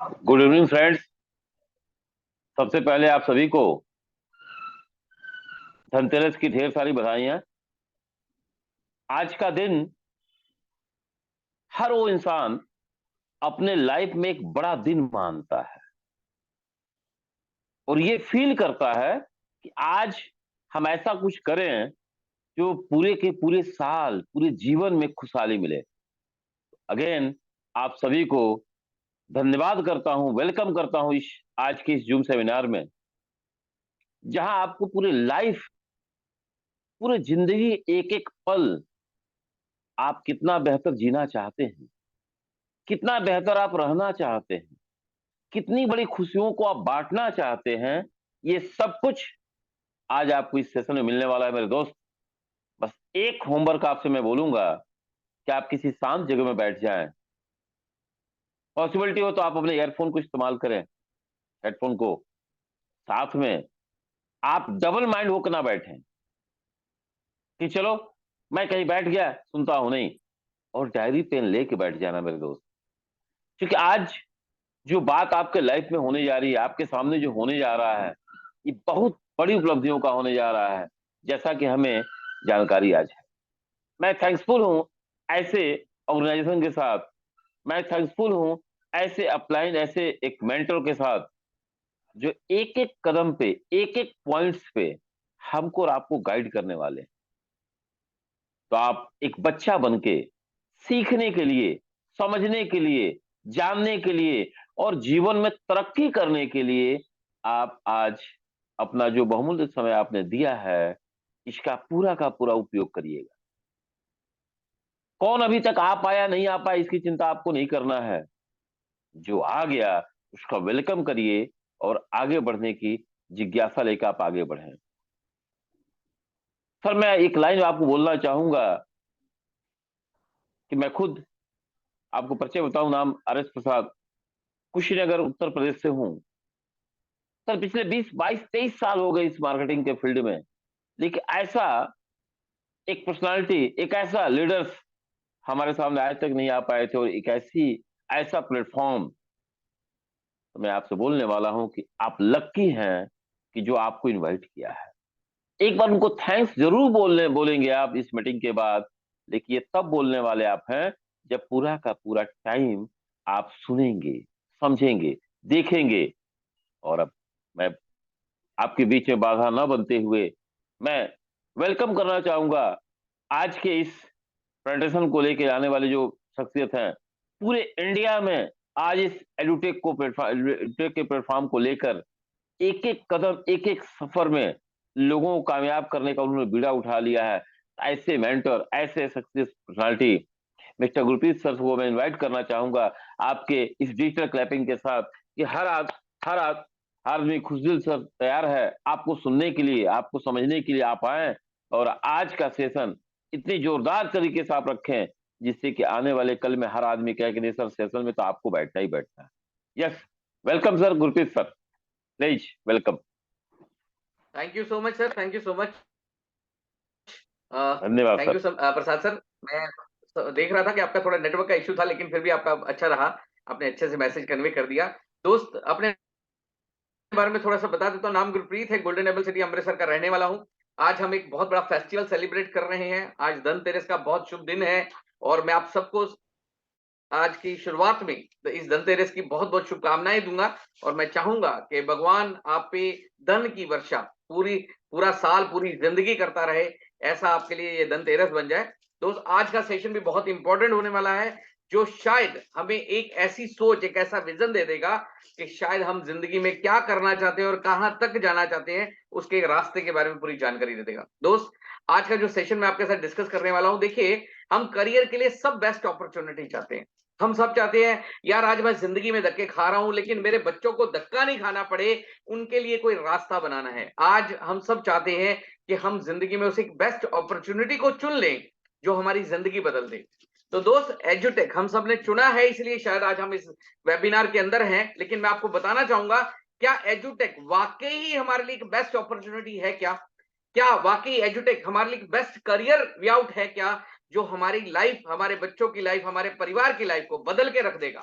Good evening friends. सबसे पहले आप सभी को धनतेरस की ढेर सारी बधाइयां। आज का दिन हर वो इंसान अपने लाइफ में एक बड़ा दिन मानता है और ये फील करता है कि आज हम ऐसा कुछ करें जो पूरे के पूरे साल पूरे जीवन में खुशहाली मिले। अगेन आप सभी को धन्यवाद करता हूं, वेलकम करता हूं इस आज के इस जूम सेमिनार में, जहां आपको पूरे लाइफ पूरे जिंदगी एक एक पल आप कितना बेहतर जीना चाहते हैं, कितना बेहतर आप रहना चाहते हैं, कितनी बड़ी खुशियों को आप बांटना चाहते हैं, ये सब कुछ आज आपको इस सेशन में मिलने वाला है मेरे दोस्त। बस एक होमवर्क आपसे मैं बोलूंगा कि आप किसी शांत जगह में बैठ जाएं। पॉसिबिलिटी हो तो आप अपने ईयरफोन को इस्तेमाल करें, हेडफोन को साथ में। आप डबल माइंड होकर ना बैठें कि चलो मैं कहीं बैठ गया सुनता हूं, नहीं। और डायरी पेन लेके बैठ जाना मेरे दोस्त, क्योंकि आज जो बात आपके लाइफ में होने जा रही है, आपके सामने जो होने जा रहा है, ये बहुत बड़ी उपलब्धियों का होने जा रहा है, जैसा कि हमें जानकारी आज है। मैं थैंक्सफुल हूं ऐसे ऑर्गेनाइजेशन के साथ, मैं थैंक्सफुल हूं ऐसे अपलाइन, ऐसे एक मेंटर के साथ जो एक एक कदम पे एक एक पॉइंट्स पे हमको और आपको गाइड करने वाले हैं। तो आप एक बच्चा बन के सीखने के लिए, समझने के लिए, जानने के लिए और जीवन में तरक्की करने के लिए आप आज अपना जो बहुमूल्य समय आपने दिया है, इसका पूरा का पूरा उपयोग करिएगा। कौन अभी तक आ पाया नहीं आ पाया इसकी चिंता आपको नहीं करना है। जो आ गया उसका वेलकम करिए और आगे बढ़ने की जिज्ञासा लेकर आप आगे बढ़ें। सर मैं एक लाइन आपको बोलना चाहूंगा कि मैं खुद आपको परिचय बताऊं, नाम आर एस प्रसाद, कुशीनगर उत्तर प्रदेश से हूं। सर पिछले 20 22 23 साल हो गए इस मार्केटिंग के फील्ड में, लेकिन ऐसा एक पर्सनालिटी, एक ऐसा लीडर्स हमारे सामने आज तक नहीं आ पाए थे, और एक ऐसी ऐसा प्लेटफॉर्म। तो मैं आपसे बोलने वाला हूं कि आप लक्की हैं कि जो आपको इनवाइट किया है। एक बार उनको थैंक्स जरूर बोलेंगे आप इस मीटिंग के बाद, लेकिन ये तब बोलने वाले आप हैं जब पूरा का पूरा टाइम आप सुनेंगे, समझेंगे, देखेंगे। और अब मैं आपके बीच में बाधा न बनते हुए मैं वेलकम करना चाहूंगा आज के इस प्रेजेंटेशन को लेकर आने वाले जो शख्सियत हैं पूरे इंडिया में। आज इस एडुटेक के प्लेटफॉर्म को लेकर एक एक कदम एक एक सफर में लोगों को कामयाब करने का उन्होंने बीड़ा उठा लिया है। ऐसे मेंटर, ऐसे success personality mister Gurpreet sir को मैं इनवाइट करना चाहूंगा आपके इस डिजिटल क्लैपिंग के साथ कि हर आदमी खुशदिल सर तैयार है आपको सुनने के लिए, आपको समझने के लिए। आप आए और आज का सेशन इतनी जोरदार तरीके से आप रखें जिससे कि आने वाले कल में हर आदमी कहे कि नहीं सर सेशन में तो आपको बैठना ही बैठना है। Yes, welcome sir Gurpreet sir, please welcome. Thank you so much sir, thank you so much. धन्यवाद thank sir. You Prasad sir. मैं देख रहा था कि आपका थोड़ा नेटवर्क का इश्यू था, लेकिन फिर भी आपका अच्छा रहा। आपने अच्छे से मैसेज कन्वे कर दिया। दोस्त, अपने बारे में थोड़ा सा बता देता हूँ। नाम गुरप्रीत है, गोल्डन एबल सिटी अमृतसर का रहने वाला हूँ। आज हम एक बहुत बड़ा फेस्टिवल सेलिब्रेट कर रहे हैं। आज धनतेरस का बहुत शुभ दिन है और मैं आप सबको आज की शुरुआत में इस धनतेरस की बहुत बहुत शुभकामनाएं दूंगा। और मैं चाहूंगा कि भगवान आप पे धन की वर्षा पूरा साल पूरी जिंदगी करता रहे, ऐसा आपके लिए ये धनतेरस बन जाए। दोस्त, आज का सेशन भी बहुत इंपॉर्टेंट होने वाला है, जो शायद हमें एक ऐसी सोच, एक ऐसा विजन दे देगा कि शायद हम जिंदगी में क्या करना चाहते हैं और कहां तक जाना चाहते हैं, उसके एक रास्ते के बारे में पूरी जानकारी दे देगा। दोस्त, आज का जो सेशन मैं आपके साथ डिस्कस करने वाला हूं, देखिए, हम करियर के लिए सब बेस्ट अपॉर्चुनिटी चाहते हैं। हम सब चाहते हैं यार, आज मैं जिंदगी में धक्के खा रहा हूं, लेकिन मेरे बच्चों को धक्का नहीं खाना पड़े, उनके लिए कोई रास्ता बनाना है। आज हम सब चाहते हैं कि हम जिंदगी में उस एक बेस्ट अपॉर्चुनिटी को चुन लें जो हमारी जिंदगी बदल दे। तो दोस्त, एजुटेक हम सब ने चुना है, इसलिए शायद आज हम इस वेबिनार के अंदर हैं। लेकिन मैं आपको बताना चाहूंगा, क्या एजुटेक वाकई ही हमारे लिए एक बेस्ट अपॉर्चुनिटी है? क्या वाकई एजुटेक हमारे लिए बेस्ट करियर वे आउट है क्या, जो हमारी लाइफ, हमारे बच्चों की लाइफ, हमारे परिवार की लाइफ को बदल के रख देगा?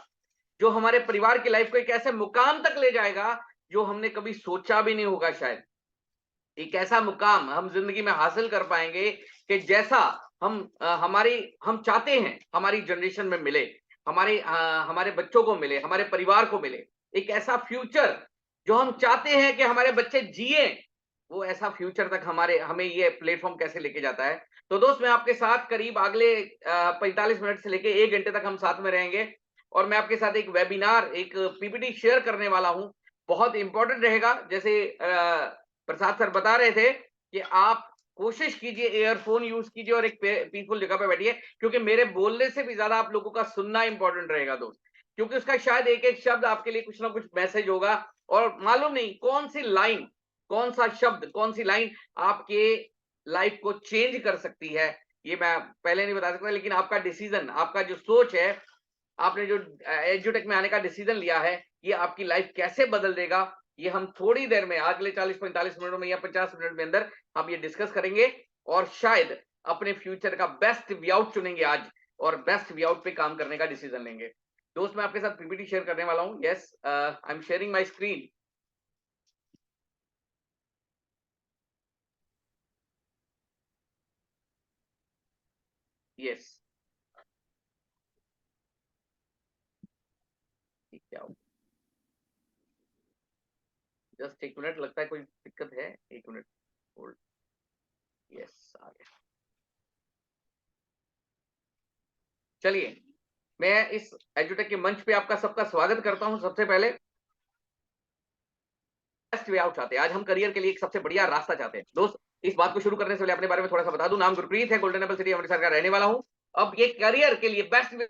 जो हमारे परिवार की लाइफ को एक ऐसे मुकाम तक ले जाएगा जो हमने कभी सोचा भी नहीं होगा शायद। एक ऐसा मुकाम हम जिंदगी में हासिल कर पाएंगे कि जैसा हम चाहते हैं हमारी जनरेशन में मिले, हमारे बच्चों को मिले, हमारे परिवार को मिले। एक ऐसा फ्यूचर जो हम चाहते हैं कि हमारे बच्चे जिए, वो ऐसा फ्यूचर तक हमें ये प्लेटफॉर्म कैसे लेके जाता है। तो दोस्त, मैं आपके साथ करीब अगले 45 मिनट से लेके 1 घंटे तक हम साथ में रहेंगे और मैं आपके साथ एक वेबिनार, एक पीपीटी शेयर करने वाला हूं। बहुत इंपॉर्टेंट रहेगा। जैसे प्रसाद सर बता रहे थे कि आप कोशिश कीजिए, ईयरफोन यूज कीजिए और एक पीसफुल जगह पे बैठिए, क्योंकि मेरे बोलने से भी ज्यादा आप लोगों का सुनना इंपॉर्टेंट रहेगा दोस्त। क्योंकि उसका शायद एक एक शब्द आपके लिए कुछ ना कुछ मैसेज होगा और मालूम नहीं कौन सी लाइन, कौन सा शब्द, कौन सी लाइन आपके लाइफ को चेंज कर सकती है। ये मैं पहले नहीं बता सकता, लेकिन आपका डिसीजन, आपका जो सोच है, आपने जो एजुटेक में आने का डिसीजन लिया है, ये आपकी लाइफ कैसे बदल देगा, ये हम थोड़ी देर में, अगले 40-45 मिनटों में या 50 मिनट में अंदर हम ये डिस्कस करेंगे और शायद अपने फ्यूचर का बेस्ट वे आउट चुनेंगे आज और बेस्ट वे आउट पे काम करने का डिसीजन लेंगे। दोस्त, मैं आपके साथ पीपीटी शेयर करने वाला हूं। Yes, I am sharing my screen. Yes, क्या हो, जस्ट एक मिनट, लगता है कोई दिक्कत है, एक मिनट होल्ड। यस, आ गया। चलिए, मैं इस एजुटेक के मंच पे आपका सबका स्वागत करता हूं। सबसे पहले बेस्ट वे आउट चाहते हैं, आज हम करियर के लिए एक सबसे बढ़िया रास्ता चाहते हैं। दोस्त, इस बात को शुरू करने से पहले अपने बारे में थोड़ा सा बता दूं। नाम गुरप्रीत है, गोल्डन एबल सिटी अमृतसर का रहने वाला हूं। अब ये करियर के लिए बेस्ट वे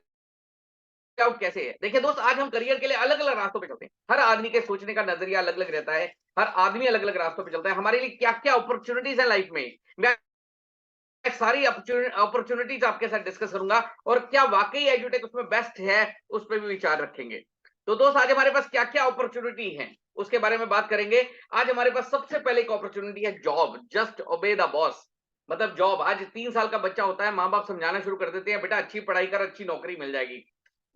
आउट कैसे है, देखिए दोस्त, आज हम करियर के लिए अलग अलग रास्तों पे चलते हैं। हर आदमी के सोचने का नजरिया अलग अलग रहता है, हर आदमी अलग अलग रास्तों पे चलता है। हमारे लिए क्या क्या अपॉर्चुनिटीज है लाइफ में, मैं सारी अपॉर्चुनिटीज आपके साथ डिस्कस करूंगा और क्या वाकई एजुटेक उसमें बेस्ट है, उस पर भी विचार रखेंगे। तो दोस्त, आज हमारे पास क्या क्या अपॉर्चुनिटी है उसके बारे में बात करेंगे। आज हमारे पास सबसे पहले एक अपॉर्चुनिटी है job, just obey the boss. मतलब जॉब, आज 3 साल का बच्चा होता है, माँ बाप समझाना शुरू कर देते हैं, बेटा अच्छी पढ़ाई कर, अच्छी नौकरी मिल जाएगी।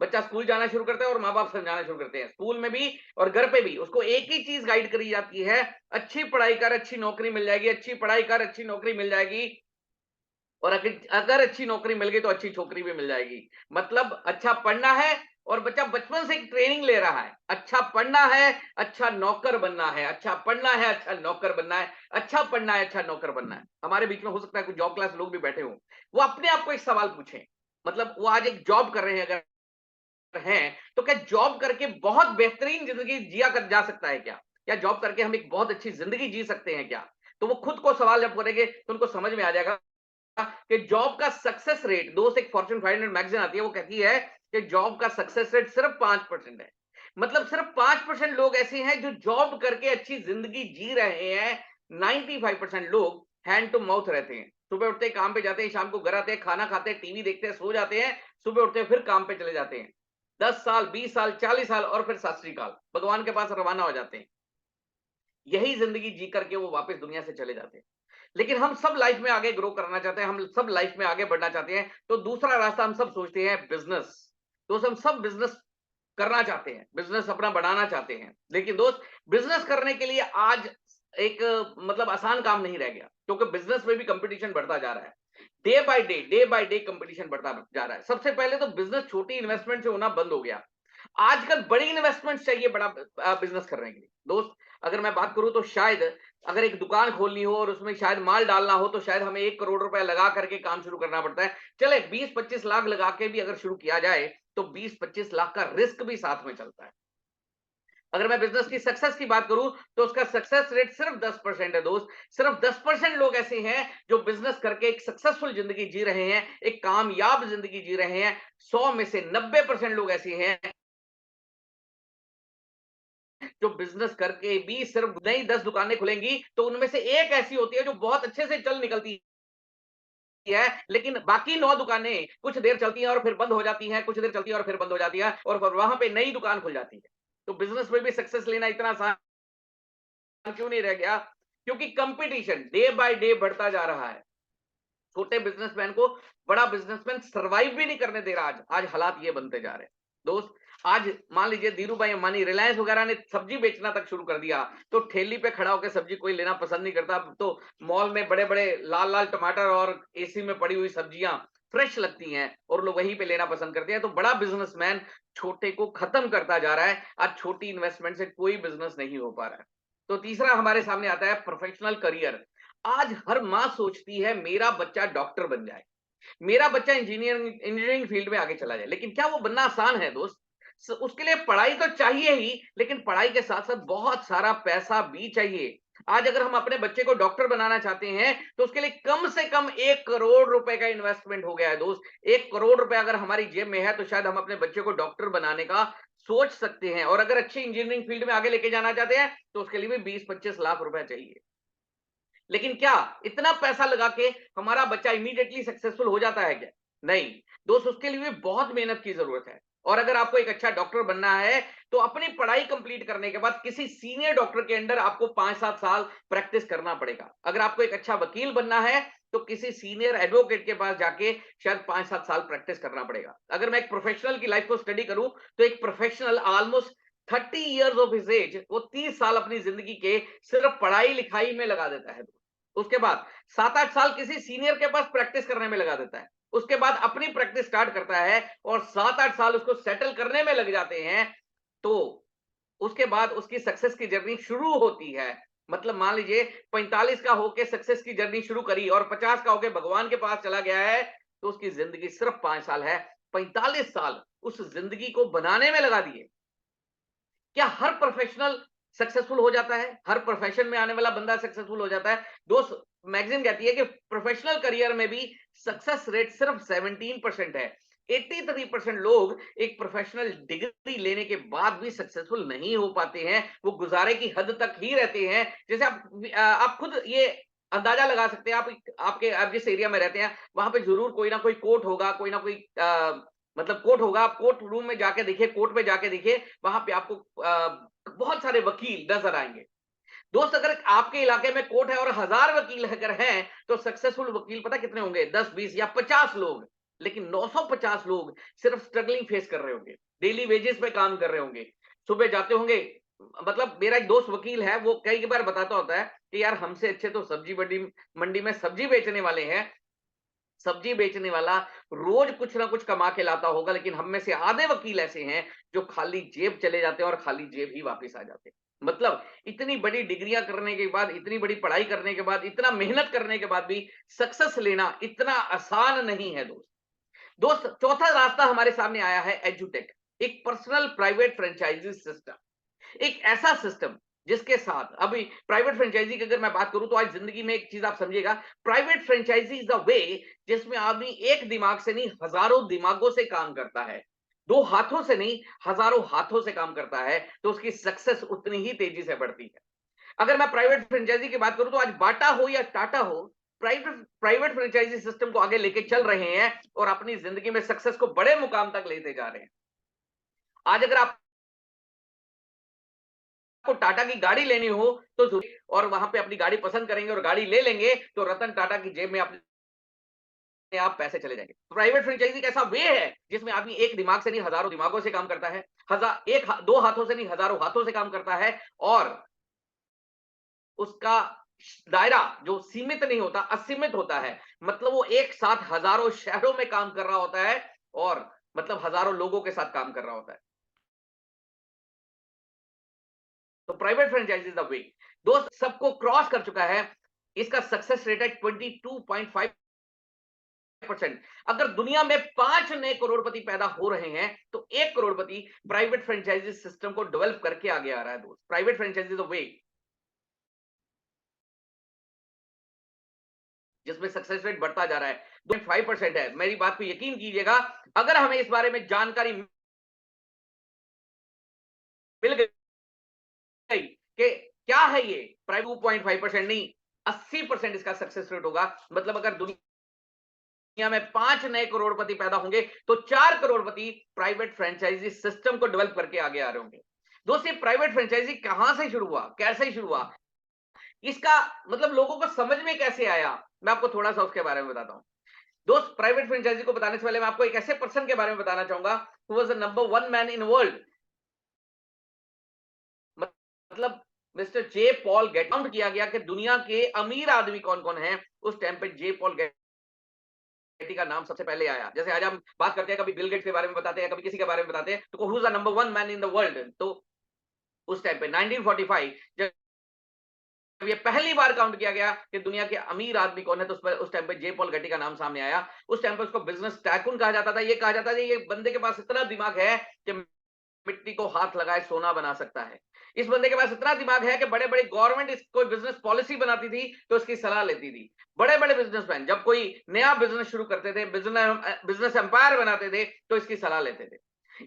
बच्चा स्कूल जाना शुरू करता है और माँ बाप समझाना शुरू करते हैं, स्कूल में भी और घर पे भी उसको एक ही चीज गाइड करी जाती है, अच्छी पढ़ाई कर, अच्छी नौकरी मिल जाएगी, अच्छी पढ़ाई कर, अच्छी नौकरी मिल जाएगी। और अगर अगर अच्छी नौकरी मिल गई तो अच्छी छोकरी भी मिल जाएगी। मतलब अच्छा पढ़ना है और बच्चा बचपन से एक ट्रेनिंग ले रहा है, अच्छा पढ़ना है, अच्छा नौकर बनना है, अच्छा पढ़ना है, अच्छा नौकर बनना है, अच्छा पढ़ना है, अच्छा नौकर बनना है। हमारे बीच में हो सकता है कुछ जॉब क्लास लोग भी बैठे हों, वो अपने आप को एक सवाल पूछें। मतलब वो आज एक जॉब कर रहे हैं अगर हैं, तो क्या जॉब करके बहुत बेहतरीन जिंदगी जिया कर जा सकता है क्या? या जॉब करके हम एक बहुत अच्छी जिंदगी जी सकते हैं क्या? तो वो खुद को सवाल जब करेंगे तो उनको समझ में आ जाएगा कि जॉब का सक्सेस रेट, दोस्त, एक फॉर्च्यून 500 मैगजीन आती है, वो कहती है कि जॉब का सक्सेस रेट सिर्फ 5% है। मतलब सिर्फ 5% लोग ऐसे हैं जो जॉब करके अच्छी जिंदगी जी रहे हैं। 95% लोग हैंड टू माउथ रहते हैं, सुबह उठते हैं, काम पे जाते हैं, शाम को घर आते हैं, खाना खाते हैं, टीवी देखते हैं, सो जाते हैं, सुबह उठते हैं, फिर काम पे चले जाते हैं। 10 साल, 20 साल, 40 साल और फिर सत श्री अकाल, भगवान के पास रवाना हो जाते हैं। यही जिंदगी जी करके वो वापस दुनिया से चले जाते हैं। लेकिन हम सब लाइफ में आगे ग्रो करना चाहते हैं, हम सब लाइफ में आगे बढ़ना चाहते हैं, तो दूसरा रास्ता हम सब सोचते हैं बिजनेस। दोस्त, हम सब बिजनेस करना चाहते हैं, बिजनेस अपना बढ़ाना चाहते हैं। लेकिन दोस्त, बिजनेस करने के लिए आज एक मतलब आसान काम नहीं रह गया, क्योंकि बिजनेस में भी कंपटीशन बढ़ता जा रहा है। डे बाय डे कंपटीशन बढ़ता जा रहा है। सबसे पहले तो बिजनेस छोटी इन्वेस्टमेंट से होना बंद हो गया। आजकल बड़ी इन्वेस्टमेंट चाहिए बड़ा बिजनेस करने के लिए। दोस्त, अगर मैं बात करूं तो शायद अगर एक दुकान खोलनी हो और उसमें शायद माल डालना हो तो शायद हमें 1 करोड़ रुपए लगा करके काम शुरू करना पड़ता है। चले 20-25 लाख लगा के भी अगर शुरू किया जाए तो 20-25 लाख का रिस्क भी साथ में चलता है। अगर मैं बिजनेस की सक्सेस की बात करूं तो उसका सक्सेस रेट सिर्फ 10% है दोस्त। सिर्फ 10% लोग ऐसे हैं जो बिजनेस करके एक सक्सेसफुल जिंदगी जी रहे हैं, एक कामयाब जिंदगी जी रहे हैं। 100 में से 90% लोग ऐसे हैं जो बिजनेस करके भी सिर्फ नई 10 दुकानें खुलेंगी तो उनमें से एक ऐसी होती है जो बहुत अच्छे से चल निकलती है, लेकिन बाकी 9 दुकानें कुछ देर चलती हैं और फिर बंद हो जाती हैं, कुछ देर चलती है और फिर बंद हो जाती है और फिर वहां पे नई दुकान खुल जाती है। तो बिजनेस में भी सक्सेस लेना इतना आसान क्यों नहीं रह गया? क्योंकि कंपटीशन डे बाय डे बढ़ता जा रहा है। छोटे बिजनेसमैन को बड़ा बिजनेसमैन सर्वाइव भी नहीं करने दे रहा। आज आज हालात ये बनते जा रहे हैं। दोस्त आज मान लीजिए धीरू भाई अंबानी, रिलायंस वगैरह ने सब्जी बेचना तक शुरू कर दिया, तो ठेली पे खड़ा होकर सब्जी कोई लेना पसंद नहीं करता। अब तो मॉल में बड़े बड़े लाल लाल टमाटर और एसी में पड़ी हुई सब्जियां फ्रेश लगती हैं और लोग वहीं पे लेना पसंद करते हैं। तो बड़ा बिजनेसमैन छोटे को खत्म करता जा रहा है। आज छोटी इन्वेस्टमेंट से कोई बिजनेस नहीं हो पा रहा है। तो तीसरा हमारे सामने आता है प्रोफेशनल करियर। आज हर मां सोचती है मेरा बच्चा डॉक्टर बन जाए, मेरा बच्चा इंजीनियरिंग फील्ड में आगे चला जाए। लेकिन क्या वो बनना आसान है दोस्त? उसके लिए पढ़ाई तो चाहिए ही, लेकिन पढ़ाई के साथ साथ बहुत सारा पैसा भी चाहिए। आज अगर हम अपने बच्चे को डॉक्टर बनाना चाहते हैं तो उसके लिए कम से कम 1 करोड़ रुपए का इन्वेस्टमेंट हो गया है दोस्त। 1 करोड़ रुपए अगर हमारी जेब में है तो शायद हम अपने बच्चे को डॉक्टर बनाने का सोच सकते हैं। और अगर अच्छी इंजीनियरिंग फील्ड में आगे लेके जाना चाहते हैं तो उसके लिए भी 20-25 लाख रुपए चाहिए। लेकिन क्या इतना पैसा लगा के हमारा बच्चा इमीडिएटली सक्सेसफुल हो जाता है क्या? नहीं दोस्त, उसके लिए भी बहुत मेहनत की जरूरत है। और अगर आपको एक अच्छा डॉक्टर बनना है तो अपनी पढ़ाई कंप्लीट करने के बाद किसी सीनियर डॉक्टर के अंडर आपको 5-7 साल प्रैक्टिस करना पड़ेगा। अगर आपको एक अच्छा वकील बनना है तो किसी सीनियर एडवोकेट के पास जाके शायद 5-7 साल प्रैक्टिस करना पड़ेगा। अगर मैं एक प्रोफेशनल की लाइफ को स्टडी करूं तो एक professional almost 30 years of his age, वो 30 साल अपनी जिंदगी के सिर्फ पढ़ाई लिखाई में लगा देता है। उसके बाद 7-8 साल किसी सीनियर के पास प्रैक्टिस करने में लगा देता है। उसके बाद अपनी प्रैक्टिस स्टार्ट करता है और 7-8 साल उसको सेटल करने में लग जाते हैं। तो उसके बाद उसकी सक्सेस की जर्नी शुरू होती है। मतलब मान लीजिए 45 का होके सक्सेस की जर्नी शुरू करी और 50 का होके भगवान के पास चला गया है, तो उसकी जिंदगी सिर्फ 5 साल है। 45 साल उस जिंदगी को बनाने में लगा दिए। क्या हर प्रोफेशनल सक्सेसफुल हो जाता है? हर प्रोफेशन में आने वाला बंदा सक्सेसफुल हो जाता है? दोस्त, मैगजीन कहती है कि प्रोफेशनल करियर में भी सक्सेस रेट सिर्फ 17% है। 83% लोग एक प्रोफेशनल डिग्री लेने के बाद भी सक्सेसफुल नहीं हो पाते हैं। वो गुजारे की हद तक ही रहते हैं। जैसे आप खुद ये अंदाजा लगा सकते हैं। आप जिस एरिया में रहते हैं वहां पे जरूर कोई ना कोई कोर्ट होगा, कोई ना कोई मतलब कोर्ट होगा। आप कोर्ट रूम में जाके देखिए, कोर्ट में जाके देखिए, वहां पे आपको बहुत सारे वकील नजर आएंगे। दोस्त, अगर आपके इलाके में कोर्ट है और 1000 वकील अगर हैं तो सक्सेसफुल वकील पता कितने होंगे? 10, 20 या 50 लोग। लेकिन 950 लोग सिर्फ स्ट्रगलिंग फेस कर रहे होंगे, डेली वेजेस पे काम कर रहे होंगे, सुबह जाते होंगे। मतलब मेरा एक दोस्त वकील है, वो कई बार बताता होता है कि यार हमसे अच्छे तो सब्जी मंडी मंडी में सब्जी बेचने वाले हैं। सब्जी बेचने वाला रोज कुछ ना कुछ कमा के लाता होगा, लेकिन हम में से आधे वकील ऐसे हैं जो खाली जेब चले जाते हैं और खाली जेब ही वापस आ जाते हैं। मतलब इतनी बड़ी डिग्रियां करने के बाद, इतनी बड़ी पढ़ाई करने के बाद, इतना मेहनत करने के बाद भी सक्सेस लेना इतना आसान नहीं है दोस्त। दोस्त, चौथा रास्ता हमारे सामने आया है एजुटेक, एक पर्सनल प्राइवेट फ्रेंचाइजी सिस्टम। एक ऐसा सिस्टम जिसके साथ अभी प्राइवेट फ्रेंचाइजी की अगर मैं बात करूं तो आज जिंदगी में एक चीज आप समझिएगा, private franchise is the way जिसमें आदमी एक दिमाग से नहीं हजारों दिमागों से काम करता है। दो हाथों से नहीं हजारों हाथों से काम करता है, तो उसकी सक्सेस उतनी ही तेजी से बढ़ती है। अगर मैं प्राइवेट फ्रेंचाइजी की बात करूं तो आज बाटा हो या टाटा हो, प्राइवेट प्राइवेट फ्रेंचाइजी सिस्टम को आगे लेके चल रहे हैं और अपनी जिंदगी में सक्सेस को बड़े मुकाम तक लेते जा रहे हैं। आज अगर आप को टाटा की गाड़ी लेनी हो तो और वहां पे अपनी गाड़ी पसंद करेंगे और गाड़ी ले लेंगे तो रतन टाटा की जेब में अपने आप पैसे चले जाएंगे। प्राइवेट फ्रेंचाइजी एक ऐसा वे है जिसमें आदमी एक दिमाग से नहीं हजारों दिमागों से काम करता है, दो हाथों से नहीं हजारों हाथों से काम करता है। और उसका दायरा जो सीमित नहीं होता, असीमित होता है। मतलब वो एक साथ हजारों शहरों में काम कर रहा होता है और मतलब हजारों लोगों के साथ काम कर रहा होता है। तो private franchise is the way. दोस्त, सबको क्रॉस कर चुका है। इसका सक्सेस रेट है 22.5%। अगर दुनिया में 5 नए करोड़पति पैदा हो रहे हैं तो 1 करोड़पति प्राइवेट फ्रेंचाइजी सिस्टम को डेवलप करके आगे आ रहा है। दोस्त, प्राइवेट फ्रेंचाइजी द वे जिसमें सक्सेस रेट बढ़ता जा रहा है। 2.5% है। मेरी बात को यकीन कीजिएगा, अगर हमें इस बारे में जानकारी मिल गई कि क्या है ये प्राइवेट, 2.5% नहीं 80% इसका सक्सेस रेट होगा। मतलब अगर दुनिया में 5 नए करोड़पति पैदा होंगे तो 4 करोड़पति प्राइवेट फ्रेंचाइजी सिस्टम को डेवलप करके आगे आ रहे होंगे। दोस्तों, प्राइवेट फ्रेंचाइजी कहां से शुरू हुआ, कैसे शुरू हुआ, इसका मतलब लोगों को समझ में कैसे आया, मैं आपको थोड़ा सा उसके बारे में बताता हूं। दोस्त, प्राइवेट फ्रेंचाइजी को बताने से पहले मैं आपको एक ऐसे पर्सन के बारे में बताना चाहूंगा who was the number 1 man in world. मतलब mister J Paul Getty count किया गया कि दुनिया के अमीर आदमी कौन-कौन हैं, उस टाइम पे जे पॉल गेटी का नाम सबसे पहले आया। जैसे आज हम बात करते हैं, कभी बिल गेट्स के बारे में बताते हैं, कभी किसी के बारे में बताते हैं, तो who is the number 1 man in the world? तो उस टाइम पे 1945 जब ये पहली बार काउंट किया गया कि दुनिया के अमीर आदमी कौन है, तो उस टाइम पे जे पॉल गेटी का नाम सामने आया। उस टाइम पे उसको बिज़नेस टाइकून कहा जाता था। ये कहा जाता था ये बंदे के पास इतना दिमाग है कि मिट्टी को हाथ लगाए सोना बना सकता है। इस बंदे के पास इतना दिमाग है कि बड़े-बड़े गवर्नमेंट इस कोई बिज़नेस पॉलिसी बनाती थी, तो इसकी सलाह लेती थी। बड़े-बड़े बिज़नेसमैन जब कोई नया बिज़नेस शुरू करते थे, बिज़नेस एम्पायर बनाते थे, तो इसकी सलाह लेते थे।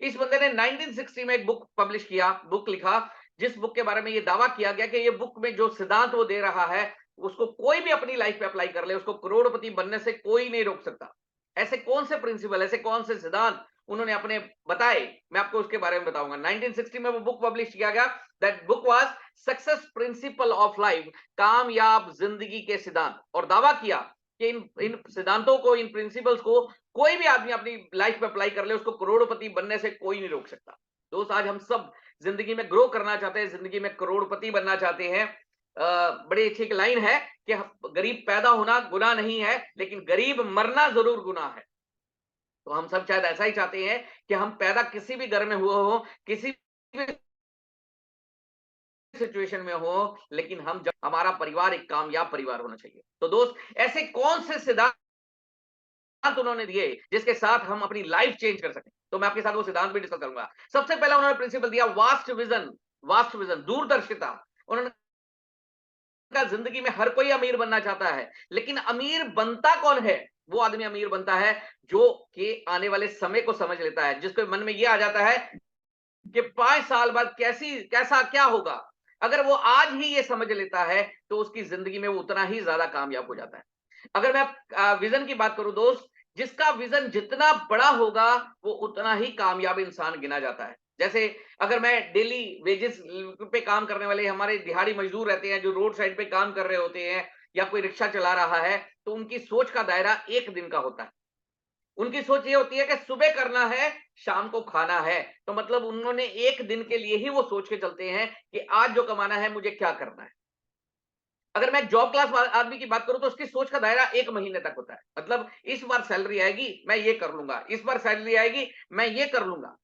इस बंदे ने 1960 में एक बुक लिखा, जिस बुक के बारे में ये दावा किया गया कि ये बुक में जो सिद्धांत वो दे रहा है, उसको कोई भी अपनी लाइफ पे अप्लाई कर ले, उसको करोड़पति बनने से कोई नहीं रोक सकता। ऐसे कौन से प्रिंसिपल, ऐसे कौन से सिद्धांत उन्होंने अपने बताए, मैं आपको उसके बारे में बताऊंगा। 1960 में वो बुक पब्लिश किया गया। That book was success principle of life, कामयाब जिंदगी के सिद्धांत। और दावा किया कि इन सिद्धांतों को, इन प्रिंसिपल्स को कोई भी आदमी अपनी लाइफ में अप्लाई कर ले, उसको करोड़पति बनने से कोई नहीं रोक सकता। दोस्त, आज हम सब जिंदगी में ग्रो करना चाहते हैं, जिंदगी में करोड़पति बनना चाहते हैं। बड़ी अच्छी एक लाइन है कि गरीब पैदा होना गुनाह नहीं है, लेकिन गरीब मरना जरूर गुनाह है। तो हम सब शायद ऐसा ही चाहते हैं कि हम पैदा किसी भी घर में हुए हो, किसी भी सिचुएशन में हो, लेकिन हम जब हमारा परिवार एक कामयाब परिवार होना चाहिए। तो दोस्त, ऐसे कौन से सिद्धांत उन्होंने दिए जिसके साथ हम अपनी लाइफ चेंज कर सकें, तो मैं आपके साथ वो सिद्धांत भी डिस्कस करूंगा। सबसे पहला उन्होंने प्रिंसिपल दिया वास्ट विजन, दूरदर्शिता। उन्होंने कहा जिंदगी में हर कोई अमीर बनना चाहता है, लेकिन अमीर बनता कौन है? वो आदमी अमीर बनता है जो कि आने वाले समय को समझ लेता है, जिसके मन में ये आ जाता है कि 5 साल बाद कैसा क्या होगा। अगर वो आज ही ये समझ लेता है, तो उसकी जिंदगी में वो उतना ही ज्यादा कामयाब हो जाता है। अगर मैं विजन की बात करूं दोस्त, जिसका विजन जितना बड़ा होगा, वो उतना ही कामयाब इंसान गिना जाता है। जैसे अगर मैं डेली वेजेस पे काम करने वाले हमारे दिहाड़ी मजदूर रहते हैं, जो रोड साइड पे काम कर रहे होते हैं, या कोई रिक्शा चला रहा है, तो उनकी सोच का दायरा 1 दिन का होता है। उनकी सोच ये होती है कि सुबह करना है, शाम को खाना है। तो मतलब उन्होंने 1 दिन के लिए ही वो सोच के चलते हैं कि आज जो कमाना है, मुझे क्या करना है। अगर मैं जॉब क्लास आदमी की बात करूं, तो उसकी सोच का दायरा 1 महीने तक होता है। मतलब इस बार सैलरी आएगी, मैं ये कर लूंगा, इस बार सैलरी आएगी, मैं ये कर लूंगा।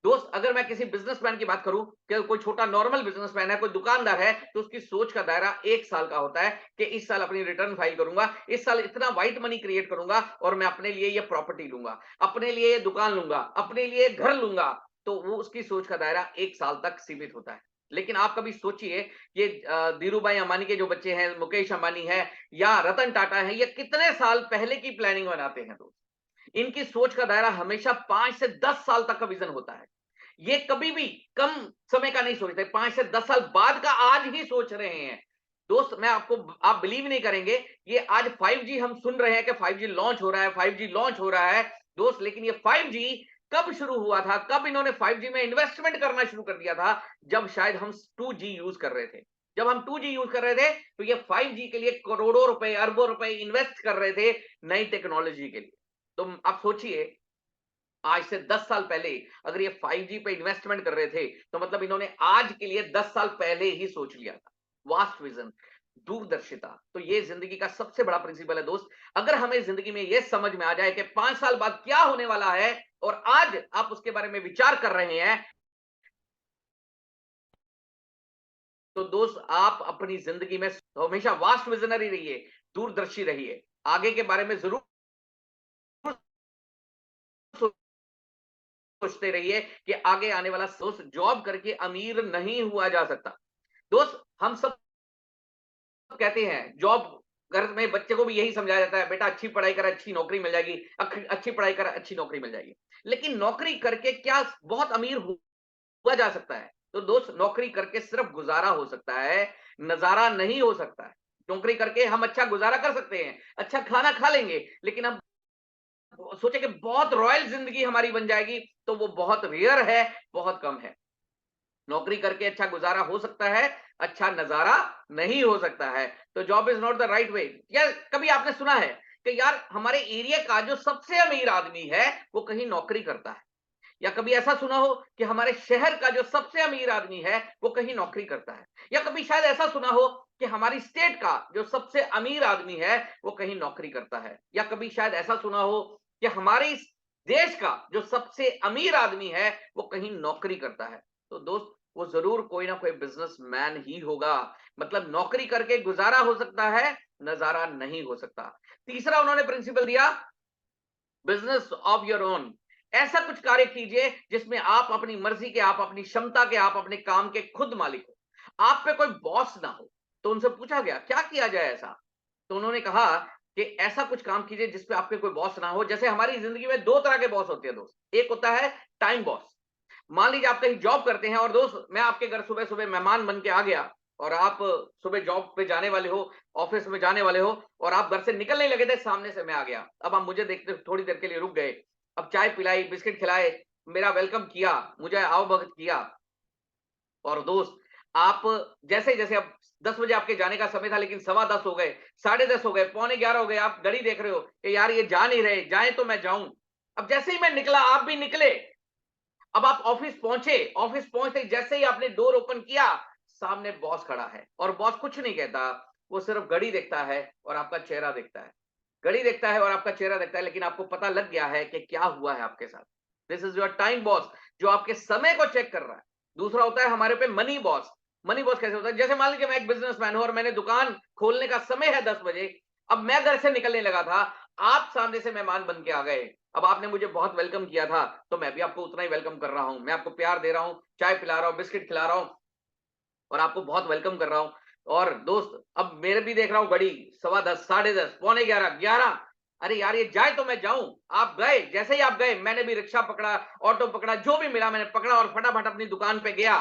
दोस्त, अगर मैं किसी बिजनेसमैन की बात करूं कि कोई छोटा नॉर्मल बिजनेसमैन है, कोई दुकानदार है, तो उसकी सोच का दायरा 1 साल का होता है कि इस साल अपनी रिटर्न फाइल करूंगा, इस साल इतना व्हाइट मनी क्रिएट करूंगा, और मैं अपने लिए ये प्रॉपर्टी लूंगा, अपने लिए ये दुकान लूंगा, अपने लिए घर लूंगा। तो वो उसकी सोच का दायरा 1 साल तक सीमित होता है। लेकिन आप कभी सोचिए, ये धीरूभाई अंबानी के जो बच्चे हैं, मुकेश अंबानी है या रतन टाटा है, ये कितने साल पहले की प्लानिंग बनाते हैं दोस्त। इनकी सोच का दायरा हमेशा 5 से 10 साल तक का विजन होता है। ये कभी भी कम समय का नहीं सोचते, 5 से 10 साल बाद का आज ही सोच रहे हैं। दोस्त, मैं आपको आप बिलीव नहीं करेंगे, ये आज 5G हम सुन रहे हैं कि 5G लॉन्च हो रहा है, 5G लॉन्च हो रहा है। दोस्त, लेकिन ये 5G कब शुरू हुआ था? कब इन्होंने 5G में इन्वेस्टमेंट करना शुरू कर दिया था? जब शायद हम 2G यूज़ कर रहे थे। जब हम 2G यूज़ कर रहे थे, तो ये 5G के लिए करोड़ों रुपए, अरबों रुपए इन्वेस्ट कर रहे थे नई टेक्नोलॉजी के लिए। तो आप सोचिए, आज से 10 साल पहले अगर ये 5G पे इन्वेस्टमेंट कर रहे थे, तो मतलब इन्होंने आज के लिए 10 साल पहले ही सोच लिया था। वास्ट विजन, दूरदर्शिता। तो ये जिंदगी का सबसे बड़ा प्रिंसिपल है दोस्त। अगर हमें जिंदगी में ये समझ में आ जाए कि 5 साल बाद क्या होने वाला है, और आज आप उसके बारे में विचार कर रहे हैं, तो दोस्त आप अपनी जिंदगी में हमेशा वास्ट विजनरी रहिए, दूरदर्शी रहिए। आगे के बारे में जरूर सोचते रहिए कि आगे आने वाला दोस्त, जॉब करके अमीर नहीं हुआ जा सकता। दोस्त, हम सब कहते हैं जॉब, घर में बच्चे को भी यही समझाया जाता है, बेटा अच्छी पढ़ाई कर, अच्छी नौकरी मिल जाएगी, अच्छी पढ़ाई कर, अच्छी नौकरी मिल जाएगी। लेकिन नौकरी करके क्या बहुत अमीर हुआ जा सकता है? तो दोस्त, नौकरी करके सिर्फ गुजारा हो सकता है, नजारा नहीं हो सकता है। नौकरी करके हम अच्छा गुजारा कर सकते हैं, अच्छा खाना खा लेंगे, लेकिन अब सोचे कि बहुत रॉयल जिंदगी हमारी बन जाएगी, तो वो बहुत रेयर है, बहुत कम है। नौकरी करके अच्छा गुजारा हो सकता है, अच्छा नजारा नहीं हो सकता है। तो job is not the right way. या कभी आपने सुना है कि यार हमारे एरिया का जो सबसे अमीर आदमी है, वो कहीं नौकरी करता है, या कभी ऐसा सुना हो कि हमारे शहर का जो सबसे अमीर आदमी है वो कहीं नौकरी करता है, या कभी शायद ऐसा सुना हो कि हमारी स्टेट का जो सबसे अमीर आदमी है वो कहीं नौकरी करता है, या कभी शायद ऐसा सुना हो कि हमारे इस देश का जो सबसे अमीर आदमी है वो कहीं नौकरी करता है। तो दोस्त, वो जरूर कोई ना कोई बिजनेसमैन ही होगा। मतलब नौकरी करके गुजारा हो सकता है, नजारा नहीं हो सकता। तीसरा उन्होंने प्रिंसिपल दिया, बिजनेस ऑफ योर ओन। ऐसा कुछ कार्य कीजिए जिसमें आप अपनी मर्जी के, आप अपनी क्षमता के, आप अपने काम के खुद मालिक हो, आप पे कोई बॉस ना हो। तो उनसे पूछा गया क्या किया जाए ऐसा, तो उन्होंने कहा कि ऐसा कुछ काम कीजिए जिसपे आपके कोई बॉस ना हो। जैसे हमारी जिंदगी में दो तरह के बॉस होते हैं दोस्त, एक होता है टाइम बॉस। मान लीजिए आप कहीं जॉब करते हैं और दोस्त मैं आपके घर सुबह सुबह मेहमान बन के आ गया, और आप सुबह जॉब पे जाने वाले हो, ऑफिस में जाने वाले हो, और आप घर से निकलने लगे थे, सामने से मैं आ गया। अब आप मुझे देखते थोड़ी देर के लिए रुक गए, अब चाय पिलाई, बिस्किट खिलाए, मेरा वेलकम किया, मुझे आओ भगत किया। और दोस्त आप जैसे जैसे अब 10 बजे आपके जाने का समय था, लेकिन सवा 10 हो गए, साढ़े 10 हो गए, पौने 11 हो गए, आप घड़ी देख रहे हो कि यार ये जा नहीं रहे, जाए तो मैं जाऊं। अब जैसे ही मैं निकला आप भी निकले, अब आप ऑफिस पहुंचे, ऑफिस पहुंचते जैसे ही आपने डोर ओपन किया, सामने बॉस खड़ा है, और बॉस कुछ नहीं कहता, वो सिर्फ घड़ी देखता है और आपका चेहरा देखता है। घड़ी देखता है और आपका चेहरा देखता है, लेकिन आपको पता लग गया है कि क्या हुआ है आपके साथ। This is your time boss, जो आपके समय को चेक कर रहा है। दूसरा होता है हमारे पे मनी बॉस। मनी बॉस कैसे होता है, जैसे मान लीजिए मैं एक बिजनेसमैन हूं और मैंने दुकान खोलने का समय है 10 बजे, अब मैं घर से निकलने लगा था, आप सामने से मेहमान बन के आ गए, अब आपने मुझे बहुत वेलकम किया था, तो मैं भी आपको उतना ही वेलकम कर रहा हूं, मैं आपको प्यार दे रहा हूं, चाय पिला रहा हूं, बिस्किट खिला रहा हूं, और आपको बहुत वेलकम कर रहा हूं। और दोस्त अब मेरे भी देख रहा हूं घड़ी, सवा 10, साढ़े 10, पौने 11, 11, अरे यार ये जाए तो मैं जाऊं। आप गए, जैसे ही आप गए मैंने भी रिक्शा पकड़ा, ऑटो पकड़ा, जो भी मिला मैंने पकड़ा और फटाफट अपनी दुकान पे गया।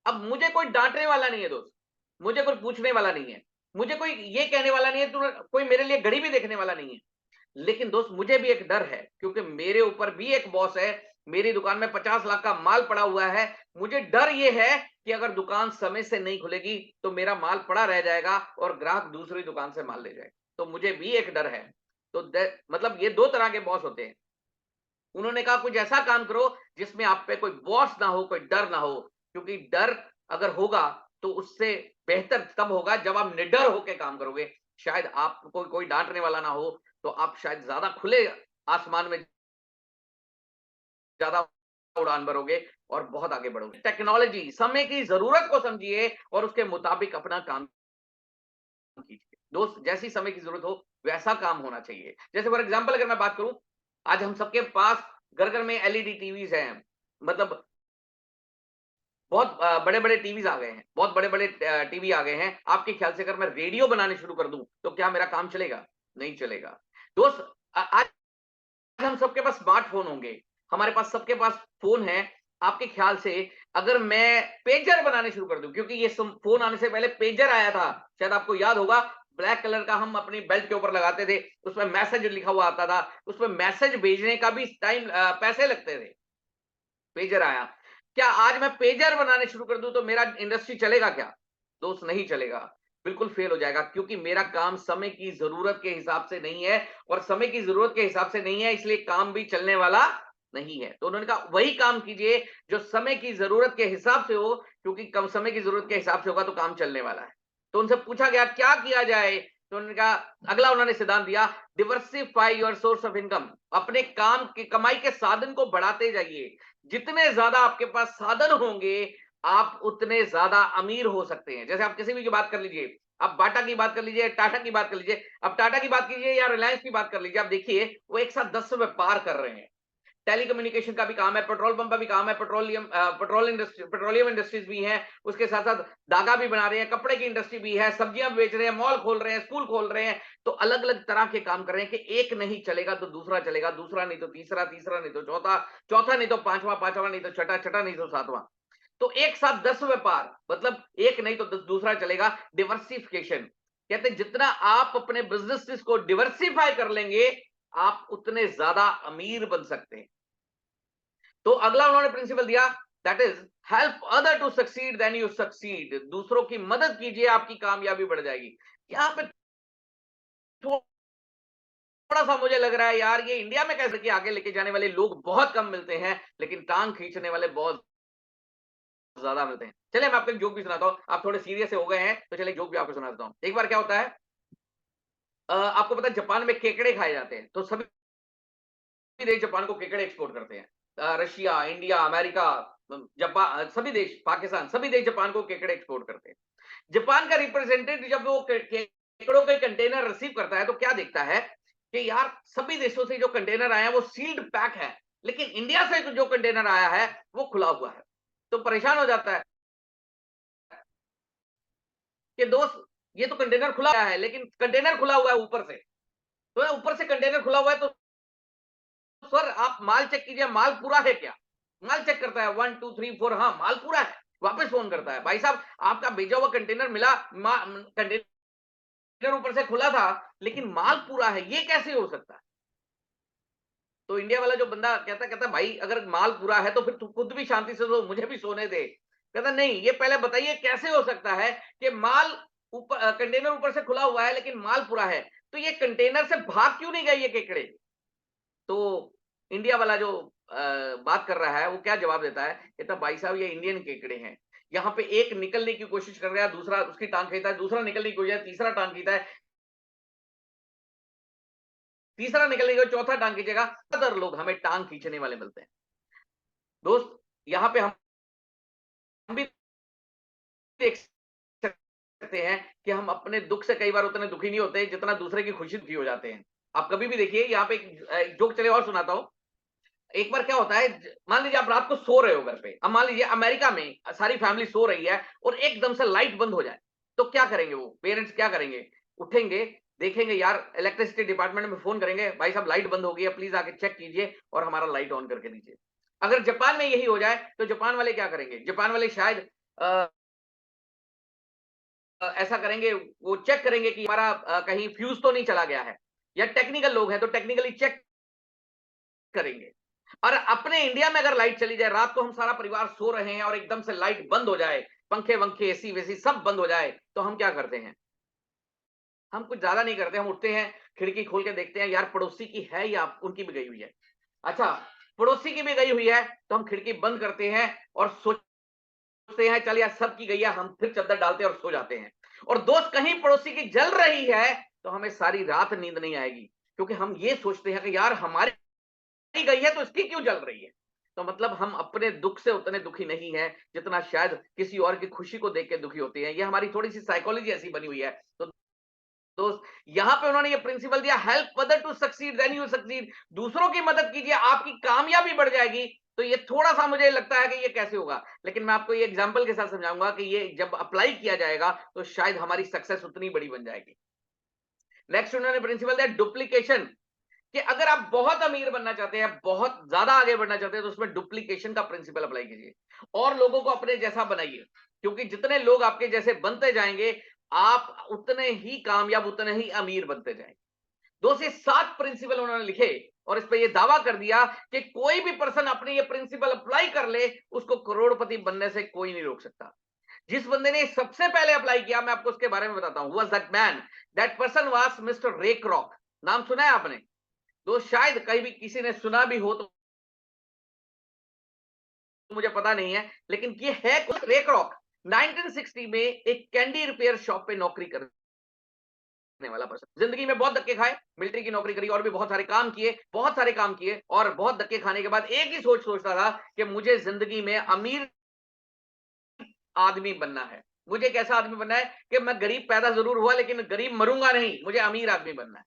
अब मुझे कोई डांटने वाला नहीं है दोस्त, मुझे कोई पूछने वाला नहीं है, मुझे कोई ये कहने वाला नहीं है, तू कोई मेरे लिए घड़ी भी देखने वाला नहीं है। लेकिन दोस्त मुझे भी एक डर है, क्योंकि मेरे ऊपर भी एक बॉस है, मेरी दुकान में 50 लाख का माल पड़ा हुआ है। मुझे डर ये है कि अगर दुकान समय से नहीं खुलेगी तो मेरा माल पड़ा रह जाएगा और ग्राहक दूसरी दुकान से माल ले जाएगा। तो मुझे भी एक डर है। तो मतलब ये दो तरह के बॉस होते हैं। उन्होंने कहा कुछ ऐसा काम करो जिसमें आप पे कोई बॉस ना हो, कोई डर ना हो, क्योंकि डर अगर होगा तो उससे बेहतर तब होगा जब आप निडर होकर काम करोगे। शायद आपको कोई डांटने वाला ना हो, तो आप शायद ज्यादा खुले आसमान में ज्यादा उड़ान भरोगे और बहुत आगे बढ़ोगे। टेक्नोलॉजी, समय की जरूरत को समझिए और उसके मुताबिक अपना काम कीजिए। दोस्त जैसी समय की जरूरत हो वैसा काम होना चाहिए। जैसे फॉर एग्जांपल अगर मैं बात करूं, आज हम सबके पास घर घर में एलईडी टीवीज हैं। मतलब बहुत बड़े-बड़े टीवीज़ आ गए हैं, बहुत बड़े-बड़े टीवी आ गए हैं। आपके ख्याल से अगर मैं रेडियो बनाने शुरू कर दूँ, तो क्या मेरा काम चलेगा? नहीं चलेगा। दोस्त आज हम सबके पास स्मार्टफ़ोन होंगे, हमारे पास सबके पास फ़ोन है। आपके ख्याल से अगर मैं पेजर बनाने शुरू कर दूँ, क्योंकि ये सम फ़ोन आने से पहले पेजर आया था, शायद आपको याद होगा, ब्लैक कलर का हम अपनी बेल्ट के ऊपर लगाते थे, उसमें मैसेज लिखा हुआ आता था, उसमें मैसेज भेजने का भी पैसे लगते थे। पेजर आया। क्या आज मैं पेजर बनाने शुरू कर दूं तो मेरा इंडस्ट्री चलेगा क्या? दोस्त नहीं चलेगा। बिल्कुल फेल हो जाएगा, क्योंकि मेरा काम समय की जरूरत के हिसाब से नहीं है, और समय की जरूरत के हिसाब से नहीं है, इसलिए काम भी चलने वाला नहीं है। तो उन्होंने कहा वही काम कीजिए जो समय की जरूरत के हिसाब से हो, क्योंकि कम समय की जरूरत के हिसाब से होगा तो काम चलने वाला है। तो उनसे पूछा गया क्या किया जाए, तो उन्होंने कहा, अगला उन्होंने सिद्धांत दिया, diversify your source of income. अपने काम की कमाई के साधन को बढ़ाते जाइए। जितने ज्यादा आपके पास साधन होंगे, आप उतने ज्यादा अमीर हो सकते हैं। जैसे आप किसी भी की बात कर लीजिए, आप बाटा की बात कर लीजिए, टाटा की बात कर लीजिए, अब टाटा की बात कीजिए या रिलायंस की बात कर लीजिए, आप देखिए वो एक साथ 10 व्यापार कर रहे हैं। टेलीकम्युनिकेशन का भी काम है, पेट्रोल पंप का भी काम है, पेट्रोलियम इंडस्ट्रीज भी हैं, उसके साथ साथ धागा भी बना रहे हैं, कपड़े की इंडस्ट्री भी है, सब्जियां भी बेच रहे हैं, मॉल खोल रहे हैं, स्कूल खोल रहे हैं। तो अलग अलग तरह के काम कर रहे हैं कि एक नहीं चलेगा तो दूसरा चलेगा, दूसरा नहीं तो तीसरा, तीसरा नहीं तो चौथा, चौथा नहीं तो पांचवा, पांचवा नहीं तो छठा, छठा नहीं तो सातवां। तो एक साथ 10 व्यापार, मतलब एक नहीं तो दूसरा चलेगा। डिवर्सिफिकेशन कहते हैं, जितना आप अपने बिजनेस को डिवर्सिफाई कर लेंगे, आप उतने ज्यादा अमीर बन सकते हैं। तो अगला उन्होंने प्रिंसिपल दिया, that is help other to succeed then you succeed. दूसरों की मदद कीजिए, आपकी कामयाबी बढ़ जाएगी। यहां पे थोड़ा-सा मुझे लग रहा है यार ये इंडिया में कैसे कि आगे लेके जाने वाले लोग बहुत कम मिलते हैं, लेकिन टाँग खींचने वाले बहुत ज़्यादा मिलते हैं। चलिए मैं आपको एक जोक भी सुनाता हूँ, आप थोड़े सीरियस से हो गए हैं, तो चलिए जोक भी आपको सुना देता हूँ। एक बार क्या होता है आपको पता है जापान में केकड़े खाए जाते हैं, तो सभी देश जापान को केकड़े एक्सपोर्ट करते हैं। रशिया, इंडिया, अमेरिका, सभी देश, पाकिस्तान, सभी देश जापान को केकड़े एक्सपोर्ट करते हैं। जापान का रिप्रेजेंटेटिव जब वो केकड़ों के कंटेनर रिसीव करता है तो क्या देखता है कि यार सभी देशों से जो कंटेनर आया है वो सील्ड पैक है, लेकिन इंडिया से जो कंटेनर आया है वो खुला हुआ है। तो परेशान हो जाता है कि दोस्त ये तो कंटेनर खुला है, लेकिन कंटेनर खुला हुआ है ऊपर से। तो ऊपर से कंटेनर खुला हुआ है तो सर आप माल चेक कीजिए, माल पूरा है क्या? माल चेक करता है 1 2 3 4 हाँ, माल पूरा है। वापस फ़ोन करता है, भाई साहब आपका भेजा हुआ कंटेनर मिला, कंटेनर ऊपर से खुला था, लेकिन माल पूरा है, ये कैसे हो सकता है? तो इंडिया वाला जो बंदा कहता भाई अगर माल पूरा है तो फिर तू खुद भी शांति से सो, मुझे भी सोने दे। कहता नहीं, ये पहले बताइए कैसे हो सकता है कि माल कंटेनर ऊपर से खुला हुआ है लेकिन माल पूरा है। तो ये कंटेनर से भाग क्यों नहीं गए ये केकड़े? तो इंडिया वाला जो बात कर रहा है वो क्या जवाब देता है, कहता भाई साहब ये इंडियन केकड़े हैं। यहाँ पे एक निकलने की कोशिश कर रहा है, दूसरा उसकी टांग खींचता है, दूसरा निकलने की कोशिश, तीसरा टांग खींचता है, तीसरा निकलने की चौथा टांग खींचेगा, अदर लोग हमें टांग खींचने वाले मिलते हैं। दोस्त यहाँ पे हम भी देख सकते हैं कि हम अपने दुख से कई बार उतने दुखी नहीं होते जितना दूसरे की खुशी दुखी हो जाते हैं। आप कभी भी देखिए यहाँ पे एक जोक चले और सुनाता हूँ। एक बार क्या होता है मान लीजिए आप रात को सो रहे हो घर पे, अब मान लीजिए अमेरिका में सारी फैमिली सो रही है और एकदम से लाइट बंद हो जाए, तो क्या करेंगे वो पेरेंट्स क्या करेंगे? उठेंगे, देखेंगे यार इलेक्ट्रिसिटी डिपार्टमेंट में फोन करेंगे, भाई साहब लाइट बंद हो गई है, प्लीज आके चेक कीजिए और हमारा लाइट ऑन करके दीजिए। अगर जापान में यही हो जाए तो जापान वाले क्या करेंगे? जापान वाले शायद ऐसा करेंगे, वो चेक करेंगे कि हमारा कहीं फ्यूज तो नहीं चला गया है, या टेक्निकल लोग हैं तो टेक्निकली चेक करेंगे। और अपने इंडिया में अगर लाइट चली जाए, रात को हम सारा परिवार सो रहे हैं और एकदम से लाइट बंद हो जाए, पंखे-वंखे, एसी-वेसी सब बंद हो जाए, तो हम क्या करते हैं? हम कुछ ज़्यादा नहीं करते, हम उठते हैं, खिड़की खोल के देखते हैं, यार पड़ोसी की है या उनकी भी गई हुई है। अच्छा, पड़ोसी की भी गई हुई है, तो हम खिड़की बंद करते हैं और सोचते हैं चल यार सबकी गई है, हम फिर चद्दर डालते हैं और सो जाते हैं। और दोस्त कहीं पड़ोसी की जल रही है, तो हमें सारी रात नींद नहीं आएगी, क्योंकि हम ये सोचते हैं कि यार हमारी गई है तो इसकी क्यों जल रही है? तो मतलब हम अपने दुःख से उतने दुखी नहीं हैं, जितना शायद किसी और की खुशी को देख के दुखी होते हैं। ये हमारी थोड़ी-सी साइकोलॉजी ऐसी बनी हुई है। तो दोस्त यहाँ पे उन्होंने ये प्रिंसिपल दिया, help other to succeed then you succeed. दूसरों की मदद कीजिए, आपकी कामयाबी बढ़ जाएगी। तो ये थोड़ा-सा मुझे लगता है कि ये कैसे होगा? लेकिन मैं आपको ये एग्जांपल के साथ समझाऊँगा कि ये जब अप्लाई किया जाएगा, तो शायद हमारी सक्सेस उतनी बड़ी बन जाएगी। नेक्स्ट उन्होंने प्रिंसिपल दिया डुप्लीकेशन। कि अगर आप बहुत अमीर बनना चाहते हैं, बहुत ज़्यादा आगे बढ़ना चाहते हैं, तो उसमें डुप्लीकेशन का प्रिंसिपल अप्लाई कीजिए और लोगों को अपने जैसा बनाइए। क्योंकि जितने लोग आपके जैसे बनते जाएँगे, आप उतने ही कामयाब, उतने ही अमीर बनते जाएँगे। 2 से 7 प्रिंसिपल उन्होंने लिखे और इस पे ये दावा कर दिया कि कोई भी पर्सन अपने ये प्रिंसिपल अप्लाई कर ले, उसको करोड़पति बनने से कोई नहीं रोक सकता। जिस बंदे ने सबसे पहले अप्लाई किया, मैं आपको उसके बारे में बताता हूँ। Who was that man? That person was mister रे क्रॉक। नाम सुना है आपने? तो शायद कहीं भी किसी ने सुना भी हो तो मुझे पता नहीं है, लेकिन ये है कुछ रे क्रॉक। 1960 में एक कैंडी रिपेयर शॉप पे नौकरी करने वाला पर्सन। जिंदगी में बहुत धक्के खाए, मिलिट्री की नौकरी करी और भी बहुत सारे काम किए और बहुत धक्के खाने के बाद एक ही सोचता था कि मुझे जिंदगी में अमीर आदमी बनना है। मुझे एक ऐसा आदमी बनना है कि मैं गरीब पैदा जरूर हुआ लेकिन गरीब मरूंगा नहीं, मुझे अमीर आदमी बनना है।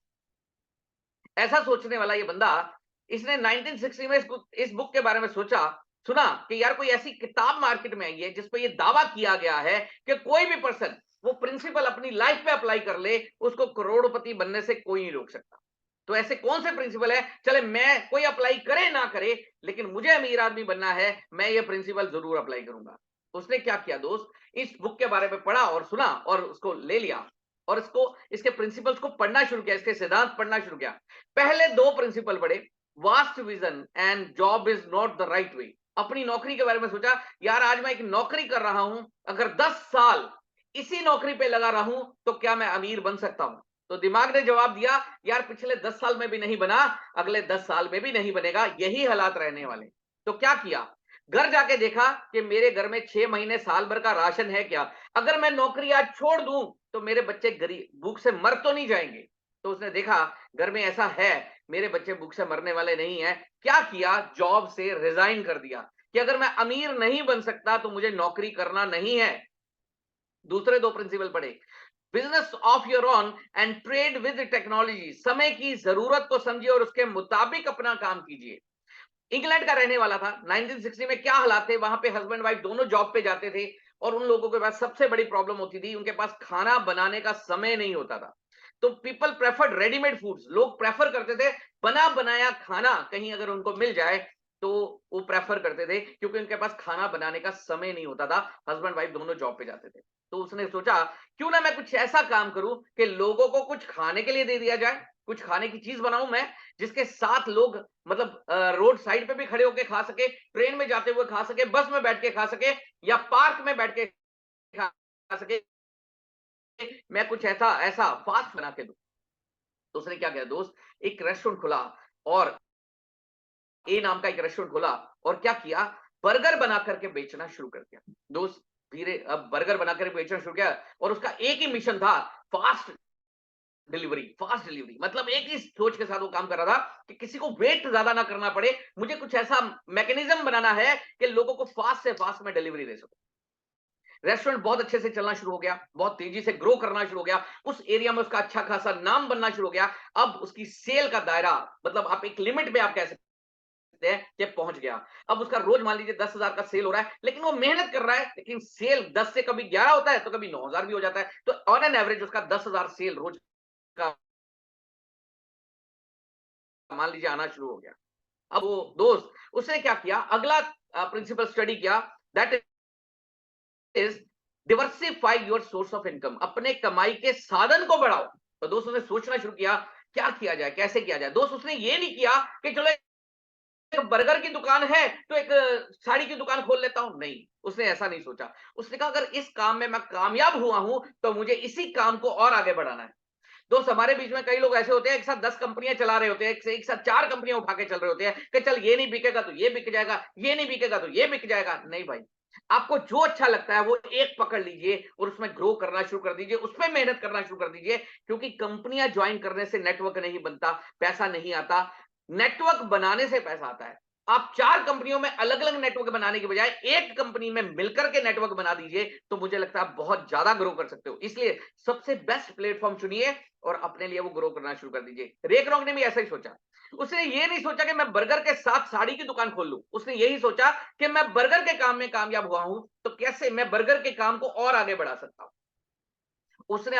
ऐसा सोचने वाला ये बंदा, इसने 1960 में इस बुक के बारे में सोचा, सुना कि यार कोई ऐसी किताब मार्केट में आई है जिस पे ये दावा किया गया है कि कोई भी पर्सन वो प्रिंसिपल अपनी लाइफ पे अप्लाई कर ले, उसको करोड़पति बनने से कोई नहीं रोक सकता। तो ऐसे कौन से प्रिंसिपल है, चले मैं कोई अप्लाई करे ना करे, लेकिन मुझे अमीर आदमी बनना है, मैं ये प्रिंसिपल जरूर अप्लाई करूंगा। उसने क्या किया दोस्त, इस बुक के बारे में पढ़ा और सुना और उसको ले लिया और इसको इसके प्रिंसिपल्स को पढ़ना शुरू किया, इसके सिद्धांत पढ़ना शुरू किया। पहले 2 प्रिंसिपल पढ़े, vast vision and job is not the right way. अपनी नौकरी के बारे में सोचा, यार आज मैं एक नौकरी कर रहा हूं, अगर 10 साल इसी नौकरी पे लगा रहूं तो क्या मैं अमीर बन सकता हूं? तो दिमाग ने जवाब दिया, यार पिछले 10 साल में भी नहीं बना, अगले 10 साल में भी नहीं बनेगा, यही हालात रहने वाले। तो क्या किया? घर जाके देखा कि मेरे घर में 6 महीने साल भर का राशन है क्या? अगर मैं नौकरी आज छोड़ दूं तो मेरे बच्चे गरीब भूख से मर तो नहीं जाएंगे। तो उसने देखा घर में ऐसा है, मेरे बच्चे भूख से मरने वाले नहीं है। क्या किया? जॉब से रिजाइन कर दिया कि अगर मैं अमीर नहीं बन सकता तो मुझे नौकरी करना नहीं है। दूसरे 2 प्रिंसिपल पढ़े, business of your own and trade with technology. समय की जरूरत को समझिए और उसके मुताबिक अपना काम कीजिए। इंग्लैंड का रहने वाला था। 1960 में क्या हालात थे, वहां पे हस्बैंड वाइफ दोनों जॉब पे जाते थे और उन लोगों के पास सबसे बड़ी प्रॉब्लम होती थी, उनके पास खाना बनाने का समय नहीं होता था। तो पीपल प्रेफर्ड रेडीमेड फूड्स, लोग प्रेफर करते थे बना बनाया खाना कहीं अगर उनको मिल जाए तो वो प्रेफर करते थे, क्योंकि उनके पास खाना बनाने का समय नहीं होता था। हस्बैंड वाइफ दोनों जॉब पे जाते थे। तो उसने सोचा क्यों ना मैं कुछ ऐसा काम करूं कि लोगों को कुछ खाने के लिए दे दिया जाए, कुछ खाने की चीज बनाऊं मैं जिसके साथ लोग मतलब रोड साइड पे भी खड़े होकर खा सके, ट्रेन में जाते हुए खा सके, बस में बैठ के खा सके या पार्क में बैठ के खा सके। मैं कुछ ऐसा ऐसा फास्ट बना के दूं। तो उसने क्या किया दोस्त, एक रेस्टोरेंट खुला और ए नाम का एक रेस्टोरेंट खोला और क्या किया, बर्गर बना करके बेचना शुरू कर दिया। दोस्त धीरे अब बर्गर बनाकर बेचना शुरू किया और उसका एक ही मिशन था, फास्ट फास्ट डिलीवरी। मतलब एक ही सोच के साथ वो काम कर रहा था कि किसी को वेट ज्यादा ना करना पड़े, मुझे कुछ ऐसा मैकेनिज्म बनाना है कि लोगों को फास्ट से फास्ट में डिलीवरी दे सकूं। रेस्टोरेंट बहुत अच्छे से चलना शुरू हो गया, बहुत तेजी से ग्रो करना शुरू हो गया, उस एरिया में उसका अच्छा खासा नाम बनना शुरू हो गया। अब उसकी सेल का दायरा, मतलब आप एक लिमिट पे आप कह सकते हैं कि पहुंच गया। अब उसका रोज मान लीजिए 10,000 का सेल हो रहा है, लेकिन वो मेहनत कर रहा है, लेकिन सेल 10 से कभी 11 होता है तो कभी 9,000 भी हो जाता है। तो ऑन एन एवरेज उसका 10,000 सेल रोज का मान लीजिए आना शुरू हो गया। अब वो दोस्त उसने क्या किया, अगला प्रिंसिपल स्टडी किया, that is diversify your source of income. अपने कमाई के साधन को बढ़ाओ। तो दोस्त उसने सोचना शुरू किया क्या किया जाए, कैसे किया जाए। दोस्त उसने ये नहीं किया कि चलो एक बर्गर की दुकान है तो एक साड़ी की दुकान खोल लेता हूं, नहीं, उसने ऐसा नहीं सोचा। उसने कहा अगर इस काम में मैं कामयाब हुआ हूं तो मुझे इसी काम को और आगे बढ़ाना है। दोस्त हमारे बीच में कई लोग ऐसे होते हैं, एक साथ 10 कंपनियां चला रहे होते हैं, एक साथ 4 कंपनियां उठा के चल रहे होते हैं कि चल ये नहीं बिकेगा तो ये बिक जाएगा, ये नहीं बिकेगा तो ये बिक जाएगा। नहीं भाई, आपको जो अच्छा लगता है वो एक पकड़ लीजिए और उसमें ग्रो करना शुरू कर दीजिए, उसमें मेहनत करना शुरू कर दीजिए। क्योंकि कंपनियां ज्वाइन करने से नेटवर्क नहीं बनता, पैसा नहीं आता, नेटवर्क बनाने से पैसा आता है। आप 4 कंपनियों में अलग-अलग नेटवर्क बनाने की बजाय एक कंपनी में मिलकर के नेटवर्क बना दीजिए, तो मुझे लगता है आप बहुत ज्यादा ग्रो कर सकते हो। इसलिए सबसे बेस्ट प्लेटफॉर्म चुनिए और अपने लिए वो ग्रो करना शुरू कर दीजिए। रे क्रॉक ने भी ऐसा ही सोचा। उसने ये नहीं सोचा कि मैं बर्गर के साथ साड़ी की दुकान खोल लूं। उसने यही सोचा कि मैं बर्गर के काम में कामयाब हुआ हूं, तो कैसे मैं बर्गर के काम को और आगे बढ़ा सकता हूं। उसने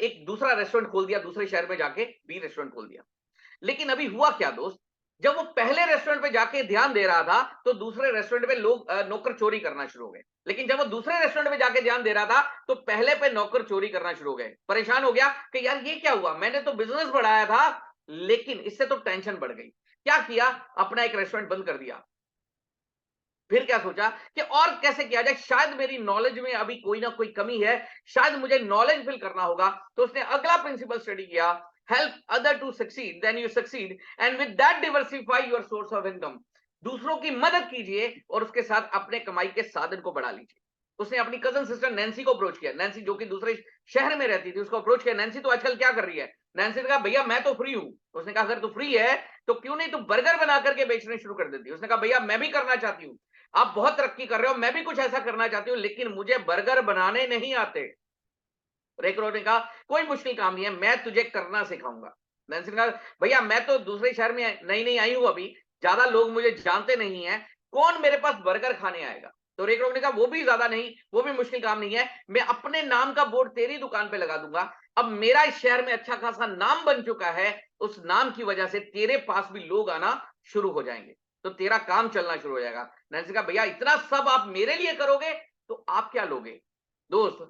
एक दूसरा रेस्टोरेंट खोल दिया, दूसरे शहर में जाके बी रेस्टोरेंट खोल दिया। लेकिन अभी हुआ क्या दोस्त, जब वो पहले रेस्टोरेंट पे जाके ध्यान दे रहा था तो दूसरे रेस्टोरेंट पे लोग नौकर चोरी करना शुरू हो गए। लेकिन जब वो दूसरे रेस्टोरेंट पे जाके ध्यान दे रहा था तो पहले पे नौकर चोरी करना शुरू हो गए। परेशान हो गया कि यार ये क्या हुआ, मैंने तो बिजनेस बढ़ाया था लेकिन इससे तो टेंशन बढ़ गई। क्या किया, अपना एक रेस्टोरेंट बंद कर दिया। फिर क्या सोचा कि और कैसे किया जाए, शायद मेरी नॉलेज में अभी कोई ना कोई कमी है, शायद मुझे नॉलेज फिल करना होगा। तो उसने अगला प्रिंसिपल स्टडी किया, help other to succeed then you succeed and with that diversify your source of income. दूसरों की मदद कीजिए और उसके साथ अपने कमाई के साधन को बढ़ा लीजिए। उसने अपनी कजन सिस्टर नैन्सी को अप्रोच किया, नैन्सी जो कि दूसरे शहर में रहती थी, उसको अप्रोच किया, नैन्सी तो आजकल क्या कर रही है। नैन्सी ने कहा भैया मैं तो फ्री हूं। उसने कहा अगर तू फ्री है तो क्यों नहीं तू बर्गर बना करके बेचने शुरू कर देती। उसने कहा भैया मैं भी करना चाहती हूँ, आप बहुत तरक्की कर रहे हो, मैं भी कुछ ऐसा करना चाहती हूँ, लेकिन मुझे बर्गर बनाने नहीं आते। रेकरो ने कहा कोई मुश्किल काम नहीं है, मैं तुझे करना सिखाऊंगा। नैन्सी ने कहा भैया मैं तो दूसरे शहर में नई नई आई हूं, अभी ज्यादा लोग मुझे जानते नहीं है, कौन मेरे पास बर्गर खाने आएगा। तो रेकरो ने कहा वो भी ज्यादा नहीं, वो भी मुश्किल काम नहीं है, मैं अपने नाम का बोर्ड तेरी दुकान पे लगा दूंगा। अब मेरा इस शहर में अच्छा खासा नाम बन चुका है, उस नाम की वजह से तेरे पास भी लोग आना शुरू हो जाएंगे, तो तेरा काम चलना शुरू हो जाएगा। नैन्सी कहा भैया इतना सब आप मेरे लिए करोगे तो आप क्या लोगे। दोस्त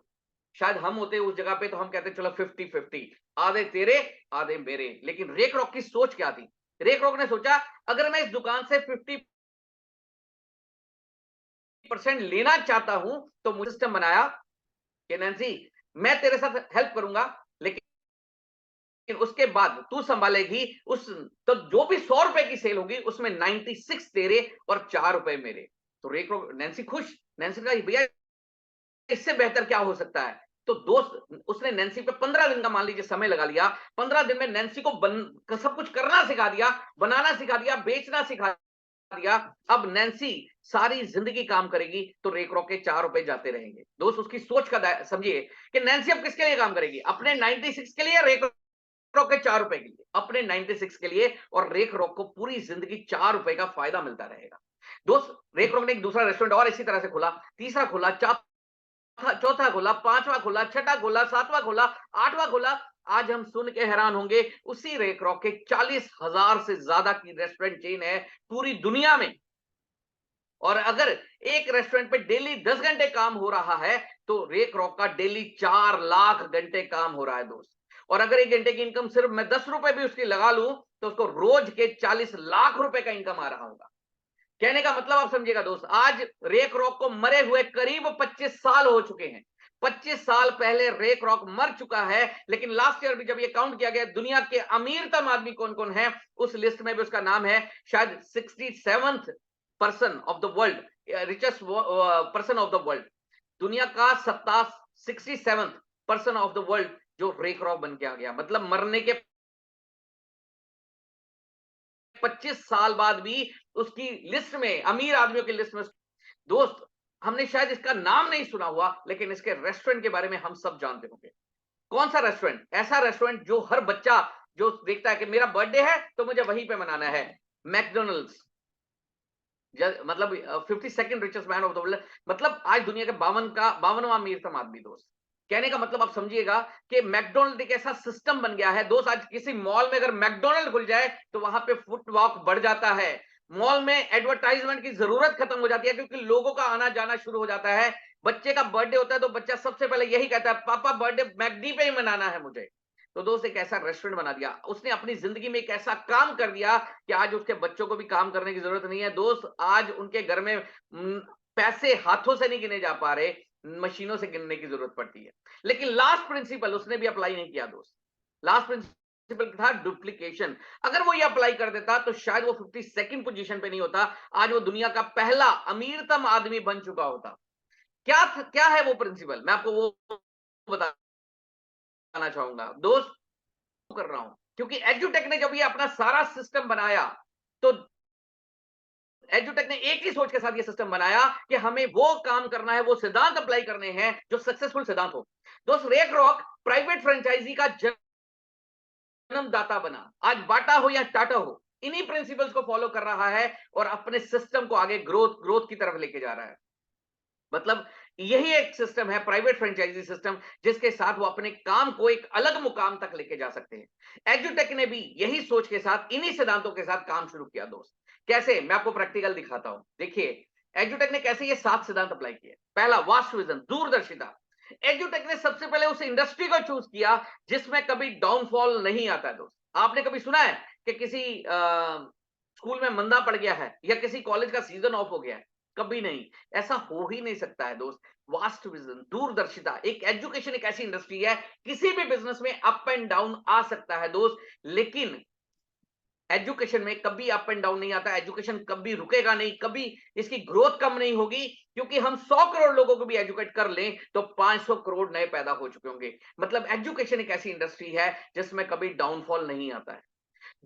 शायद हम होते उस जगह पे तो हम कहते चलो 50-50, आधे तेरे आधे मेरे। लेकिन रेक रॉक की सोच क्या थी, रेक रॉक ने सोचा अगर मैं इस दुकान से 50% लेना चाहता हूं तो मुझे सिस्टम बनाया कि नैन्सी मैं तेरे साथ हेल्प करूंगा, लेकिन उसके बाद तू संभालेगी उस, तो जो भी 100 रुपए की सेल होगी उसमें 96 तेरे और 4 रुपए मेरे। तो नैन्सी खुश। नैन्सी कहा भैया इससे बेहतर क्या हो सकता है। तो दोस्त उसने नैन्सी पे 15 दिन का मान लीजिए समय लगा लिया। 15 दिन में नैन्सी को सब कुछ करना सिखा दिया, बनाना सिखा दिया, बेचना सिखा दिया। अब नैन्सी सारी जिंदगी काम करेगी तो रेक रॉक के 4 रुपए जाते रहेंगे। दोस्त उसकी सोच का समझिए कि नैन्सी अब किसके लिए काम करेगी, अपने 96 के लिए, रेक रॉक के 4 रुपए के लिए, अपने 96 के लिए, और रेक रॉक को पूरी जिंदगी 4 रुपए का फायदा मिलता रहेगा। दोस्त रेक रॉक ने एक दूसरा रेस्टोरेंट और इसी तरह से खोला, तीसरा खोला, चौथा खोला, पांचवा खोला, छठा खोला, सातवां खोला, आठवां खोला। आज हम सुन के हैरान होंगे उसी रेक रॉक के 40,000 से ज्यादा की रेस्टोरेंट चेन है पूरी दुनिया में। और अगर एक रेस्टोरेंट पे डेली 10 घंटे काम हो रहा है तो रेक रॉक का डेली 4 लाख घंटे काम हो रहा है दोस्त। और अगर 1 घंटे की इनकम सिर्फ मैं 10 रुपए भी उसकी लगा लूं तो उसको रोज के 40 लाख रुपए का इनकम आ रहा होगा। कहने का मतलब आप समझिएगा दोस्त, आज रेक रॉक को मरे हुए करीब 25 साल हो चुके हैं। 25 साल पहले रेक रॉक मर चुका है, लेकिन लास्ट ईयर भी जब ये काउंट किया गया दुनिया के अमीरतम आदमी कौन कौन है, उस लिस्ट में भी उसका नाम है शायद 67th person of the world, richest person of the world. दुनिया का 67th person of the world जो रेक रॉक बन के आ गया। मतलब मरने के 25 साल बाद भी उसकी लिस्ट में, अमीर आदमियों की लिस्ट में। दोस्त हमने शायद इसका नाम नहीं सुना हुआ, लेकिन इसके रेस्टोरेंट के बारे में हम सब जानते होंगे। कौन सा रेस्टोरेंट? ऐसा रेस्टोरेंट जो हर बच्चा जो देखता है कि मेरा बर्थडे है तो मुझे वहीं पे मनाना है, मैकडोनल्ड्स। मतलब 52nd richest man of the world, मतलब आज दुनिया के 52वां अमीरतम आदमी दोस्त। कहने का मतलब आप समझिएगा कि मैकडोनल्ड एक ऐसा सिस्टम बन गया है दोस्त, आज किसी मॉल में अगर मैकडोनल्ड खुल जाए तो वहां पे फुटवॉक बढ़ जाता है। मॉल में एडवर्टाइजमेंट की जरूरत खत्म हो जाती है क्योंकि लोगों का आना जाना शुरू हो जाता है। बच्चे का बर्थडे होता है तो बच्चा सबसे पहले यही कहता है पापा बर्थडे मैकडी पे ही मनाना है मुझे। तो दोस्त एक ऐसा रेस्टोरेंट बना दिया उसने, अपनी जिंदगी में एक ऐसा काम कर दिया कि आज उसके बच्चों को भी काम करने की जरूरत नहीं है दोस्त। आज उनके घर में पैसे हाथों से नहीं गिने जा पा रहे, मशीनों से गिनने की जरूरत पड़ती है। लेकिन लास्ट प्रिंसिपल उसने भी अप्लाई नहीं किया दोस्त। लास्ट प्रिंसिपल था डुप्लीकेशन। अगर वो ये अप्लाई कर देता तो शायद वो 52nd पोजीशन पे नहीं होता, आज वो दुनिया का पहला अमीरतम आदमी बन चुका होता। क्या है वो प्रिंसिपल, मैं आपको वो बताना चाहूंगा दोस्त। कर रहा हूं क्योंकि एजुटेक ने जब ये अपना सारा सिस्टम बनाया तो एजुटेक ने एक ही सोच के साथ ये सिस्टम बनाया कि हमें वो काम करना है, वो सिद्धांत अप्लाई करने हैं जो सक्सेसफुल सिद्धांत हो। दोस्त रेक रॉक प्राइवेट फ्रेंचाइजी का जन्मदाता बना। आज बाटा हो या टाटा हो, इन्हीं प्रिंसिपल्स को फॉलो कर रहा है और अपने सिस्टम को आगे ग्रोथ की तरफ लेके जा रहा है। मतलब यही एक सिस्टम है प्राइवेट फ्रेंचाइजी सिस्टम, जिसके साथ वो अपने काम को एक अलग मुकाम तक लेके जा सकते हैं। एजुटेक ने भी यही सोच के साथ, इन्हीं सिद्धांतों के साथ काम शुरू किया दोस्त। कैसे, मैं आपको प्रैक्टिकल दिखाता हूं। देखिए एजुटेक ने कैसे ये 7 सिद्धांत अप्लाई किए। पहला, वास्ट विजन, दूरदर्शिता। एजुटेक ने सबसे पहले उस इंडस्ट्री को चूज किया जिसमें कभी डाउनफॉल नहीं आता दोस्त। आपने कभी सुना है कि किसी स्कूल में मंदा पड़ गया है या किसी कॉलेज का सीजन ऑफ हो गया है? कभी नहीं, ऐसा हो ही नहीं सकता है दोस्त। वास्ट विजन, दूरदर्शिता। एक एजुकेशन एक ऐसी इंडस्ट्री है, किसी भी बिजनेस में अप एंड डाउन आ सकता है दोस्त, लेकिन एजुकेशन में कभी अप एंड डाउन नहीं आता। एजुकेशन कभी रुकेगा नहीं, कभी इसकी ग्रोथ कम नहीं होगी, क्योंकि हम 100 करोड़ लोगों को भी एजुकेट कर लें तो 500 करोड़ नए पैदा हो चुके होंगे। मतलब एजुकेशन एक ऐसी इंडस्ट्री है जिसमें कभी डाउनफॉल नहीं आता है।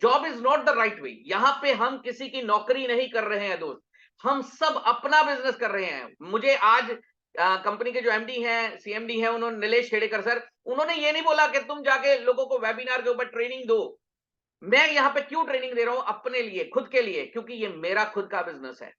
Job is not the right way. यहां पे हम किसी की नौकरी नहीं कर रहे हैं दोस्त, हम सब अपना बिजनेस कर रहे हैं। मुझे आज कंपनी के जो एमडी हैं, सीएमडी हैं, उन्होंने, नीलेश खेड़ेकर सर, उन्होंने ये नहीं बोला कि तुम जाके लोगों को वेबिनार के ऊपर ट्रेनिंग दो। मैं यहां पे क्यों ट्रेनिंग दे रहा हूं? अपने लिए, खुद के लिए, क्योंकि ये मेरा खुद का बिजनेस है।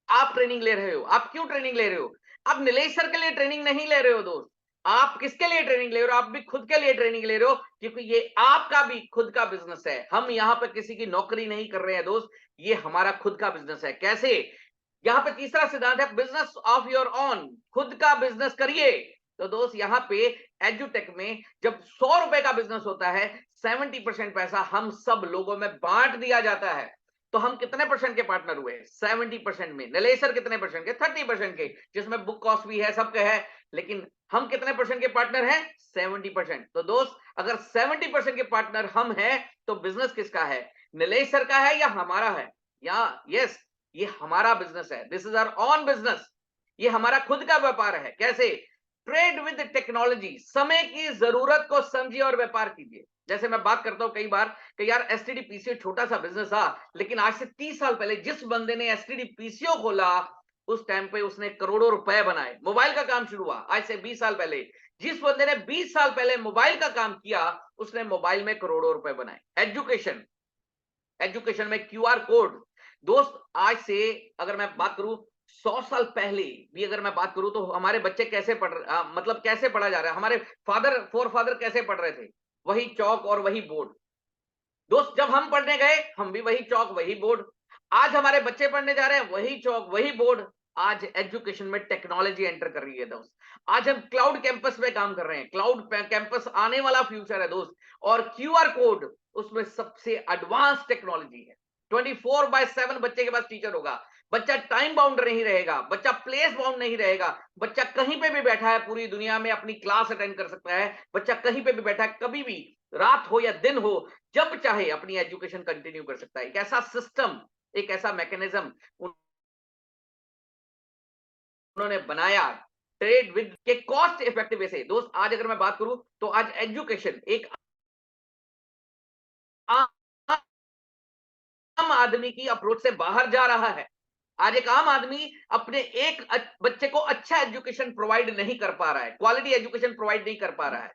आप ट्रेनिंग ले रहे हो, आप क्यों ट्रेनिंग ले रहे हो? आप नीलेश सर के लिए ट्रेनिंग नहीं ले रहे हो दोस्त, आप किसके लिए ट्रेनिंग ले रहे हो? आप भी खुद के लिए ट्रेनिंग ले रहे हो, क्योंकि ये आपका भी खुद का बिजनेस है। हम यहां पर किसी की नौकरी नहीं कर रहे हैं दोस्त, ये हमारा खुद का बिजनेस है। कैसे? यहां पे तीसरा सिद्धांत है बिजनेस ऑफ योर ओन, खुद का बिजनेस करिए। तो दोस्त यहां पे एजुटेक में जब 100 रुपए का बिजनेस होता है, 70% पैसा हम सब लोगों में बांट दिया जाता है। तो हम कितने परसेंट के पार्टनर हुए? 70% में। नीलेश सर कितने परसेंट के? 30% के, जिसमें बुक कॉस्ट भी है, सबके है। लेकिन हम कितने परसेंट के पार्टनर हैं? 70%। तो दोस्त अगर 70% के पार्टनर हम हैं, तो बिजनेस किसका है? नीलेश सर का है या हमारा है? या यस, ये हमारा बिजनेस है। This is our own business. ये हमारा खुद का व्यापार है। कैसे? Trade with technology. समय की जरूरत को समझिए और व्यापार कीजिए। जैसे मैं बात करता हूं कई बार कि यार एसटीडी पीसीओ छोटा सा बिजनेस था, लेकिन आज से 30 साल पहले जिस बंदे ने एसटीडी पीसीओ खोला, उस टाइम पे उसने करोड़ों रुपए बनाए। मोबाइल का काम शुरू हुआ आज से 20 साल पहले। जिस बंदे ने 20 साल पहले मोबाइल का काम किया, उसने मोबाइल में करोड़ों रुपए बनाए। एजुकेशन, एजुकेशन में क्यूआर कोड। दोस्त, आज से अगर मैं बात करूं 100 साल पहले भी अगर मैं बात करूं, तो हमारे बच्चे कैसे मतलब कैसे पढ़ा जा रहा है? हमारे फादर फोर फादर कैसे पढ़ रहे थे? वही चौक और वही बोर्ड। दोस्त, जब हम पढ़ने गए, हम भी वही चौक वही बोर्ड। आज हमारे बच्चे पढ़ने जा रहे हैं, वही चौक वही बोर्ड। आज एजुकेशन में टेक्नोलॉजी एंटर कर रही है दोस्त। आज हम क्लाउड कैंपस पे काम कर रहे हैं। क्लाउड कैंपस आने वाला फ्यूचर है दोस्त। और क्यूआर कोड उसमें सबसे एडवांस टेक्नोलॉजी है। 24/7 बच्चे के पास टीचर होगा। बच्चा टाइम बाउंड नहीं रहेगा, बच्चा प्लेस बाउंड नहीं रहेगा। बच्चा कहीं पे भी बैठा है पूरी दुनिया में अपनी क्लास अटेंड कर सकता है। बच्चा कहीं पे भी बैठा है, कभी भी, रात हो या दिन हो, जब चाहे अपनी एजुकेशन कंटिन्यू कर सकता है। एक ऐसा सिस्टम, एक ऐसा मैकेनिज्म उन्होंने बनाया ट्रेड विद के कॉस्ट इफेक्टिव वे से। दोस्त, आज अगर मैं बात करूं, तो आज एजुकेशन एक आम आदमी की अप्रोच से बाहर जा रहा है। आज एक आम आदमी अपने एक बच्चे को अच्छा एजुकेशन प्रोवाइड नहीं कर पा रहा है, क्वालिटी एजुकेशन प्रोवाइड नहीं कर पा रहा है।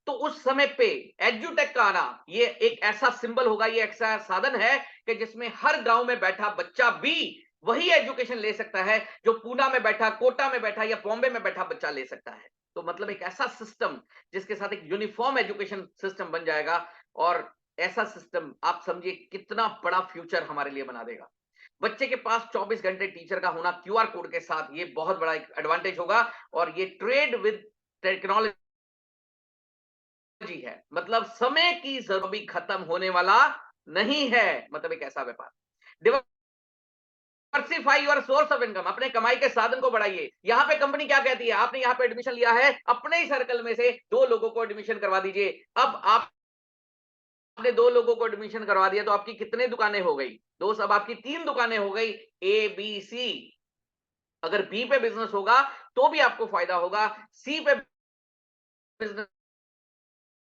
तो उस समय पे एजुटेक का आना, ये एक ऐसा सिंबल होगा, ये ऐसा साधन है कि जिसमें हर गांव में बैठा बच्चा भी वही एजुकेशन ले सकता है जो पूना में बैठा, कोटा में बैठा या बॉम्बे में बैठा बच्चा ले सकता है। तो मतलब एक ऐसा सिस्टम जिसके साथ एक यूनिफॉर्म एजुकेशन सिस्टम बन जाएगा। और ऐसा सिस्टम आप समझिए कितना बड़ा फ्यूचर हमारे लिए बना देगा। बच्चे के पास 24 घंटे टीचर का होना क्यूआर कोड के साथ, ये बहुत बड़ा एक एडवांटेज होगा। और ये ट्रेड विद टेक्नोलॉजी है। मतलब समय की जरूरत भी खत्म होने वाला नहीं है। मतलब एक ऐसा व्यापार। Diversify your source of income. अपने कमाई के साधन को बढ़ाइए। यहां पे कंपनी क्या कहती है? आपने यहां पे एडमिशन लिया है, अपने ही सर्कल में से 2 लोगों को एडमिशन करवा दीजिए। अब आपने 2 लोगों को एडमिशन करवा दिया, तो आपकी कितने दुकानें हो गई दोस्त? अब आपकी 3 दुकानें हो गई, ए बी सी। अगर बी पे बिजनेस होगा तो भी आपको फायदा होगा, सी पे बिजनेस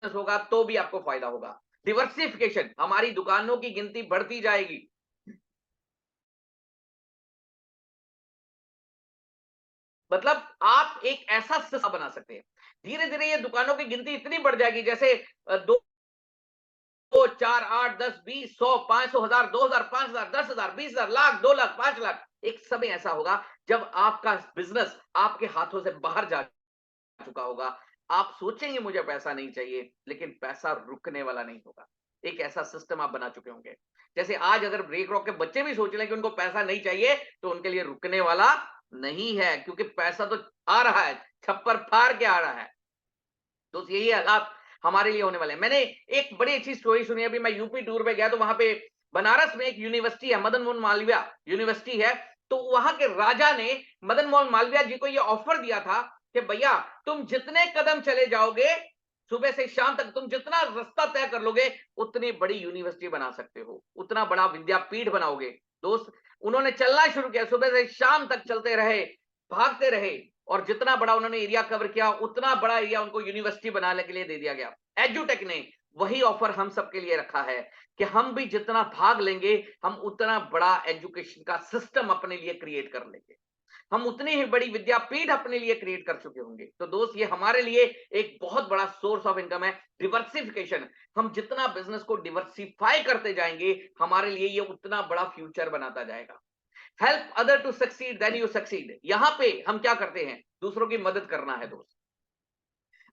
होगा तो भी आपको फायदा होगा। डिवर्सिफिकेशन, हमारी दुकानों की गिनती बढ़ती जाएगी। मतलब आप एक ऐसा सिस्टम बना सकते हैं। धीरे धीरे ये दुकानों की गिनती इतनी बढ़ जाएगी, जैसे 2 4 8 10 20 100 500 1000 2000 5000 10000 20000 लाख 2 लाख 5 लाख। एक समय ऐसा होगा जब आपका बिजनेस आपके हाथों से बाहर जा चुका होगा। आप सोचेंगे मुझे पैसा नहीं चाहिए, लेकिन पैसा रुकने वाला नहीं होगा। एक ऐसा सिस्टम आप बना चुके होंगे। जैसे आज अगर ब्रेक रॉक के बच्चे भी सोच लें कि उनको पैसा नहीं चाहिए, तो उनके लिए रुकने वाला नहीं है, क्योंकि पैसा तो आ रहा है, छप्पर फाड़ के आ रहा है। तो यही हालात हमारे लिए होने वाले हैं। मैंने एक बड़ी अच्छी स्टोरी सुनी। अभी मैं यूपी टूर पे गया, तो वहां पे बनारस में एक यूनिवर्सिटी है, मदन मोहन मालवीय यूनिवर्सिटी है। तो वहां के राजा ने मदन मोहन मालवीय जी को यह ऑफर दिया था कि भैया, तुम जितने कदम चले जाओगे सुबह से शाम तक, तुम जितना रास्ता तय कर लोगे, उतनी बड़ी यूनिवर्सिटी बना सकते हो, उतना बड़ा विद्यापीठ बनाओगे। दोस्त, उन्होंने चलना शुरू किया, सुबह से शाम तक चलते रहे, भागते रहे। और जितना बड़ा उन्होंने एरिया कवर किया, उतना बड़ा एरिया उनको यूनिवर्सिटी बनाने के लिए दे दिया गया। एजुटेक ने वही ऑफर हम सबके लिए रखा है कि हम भी जितना भाग लेंगे, हम उतना बड़ा एजुकेशन का सिस्टम अपने लिए क्रिएट कर लेंगे। हम उतनी ही बड़ी विद्यापीठ अपने लिए क्रिएट कर चुके होंगे। तो दोस्त, ये हमारे लिए एक बहुत बड़ा सोर्स ऑफ इनकम है, डिवर्सिफिकेशन। हम जितना बिजनेस को डिवर्सिफाई करते जाएंगे, हमारे लिए ये उतना बड़ा फ्यूचर बनाता जाएगा। Help other to succeed then you succeed. यहां पे हम क्या करते हैं? दूसरों की मदद करना है दोस्त।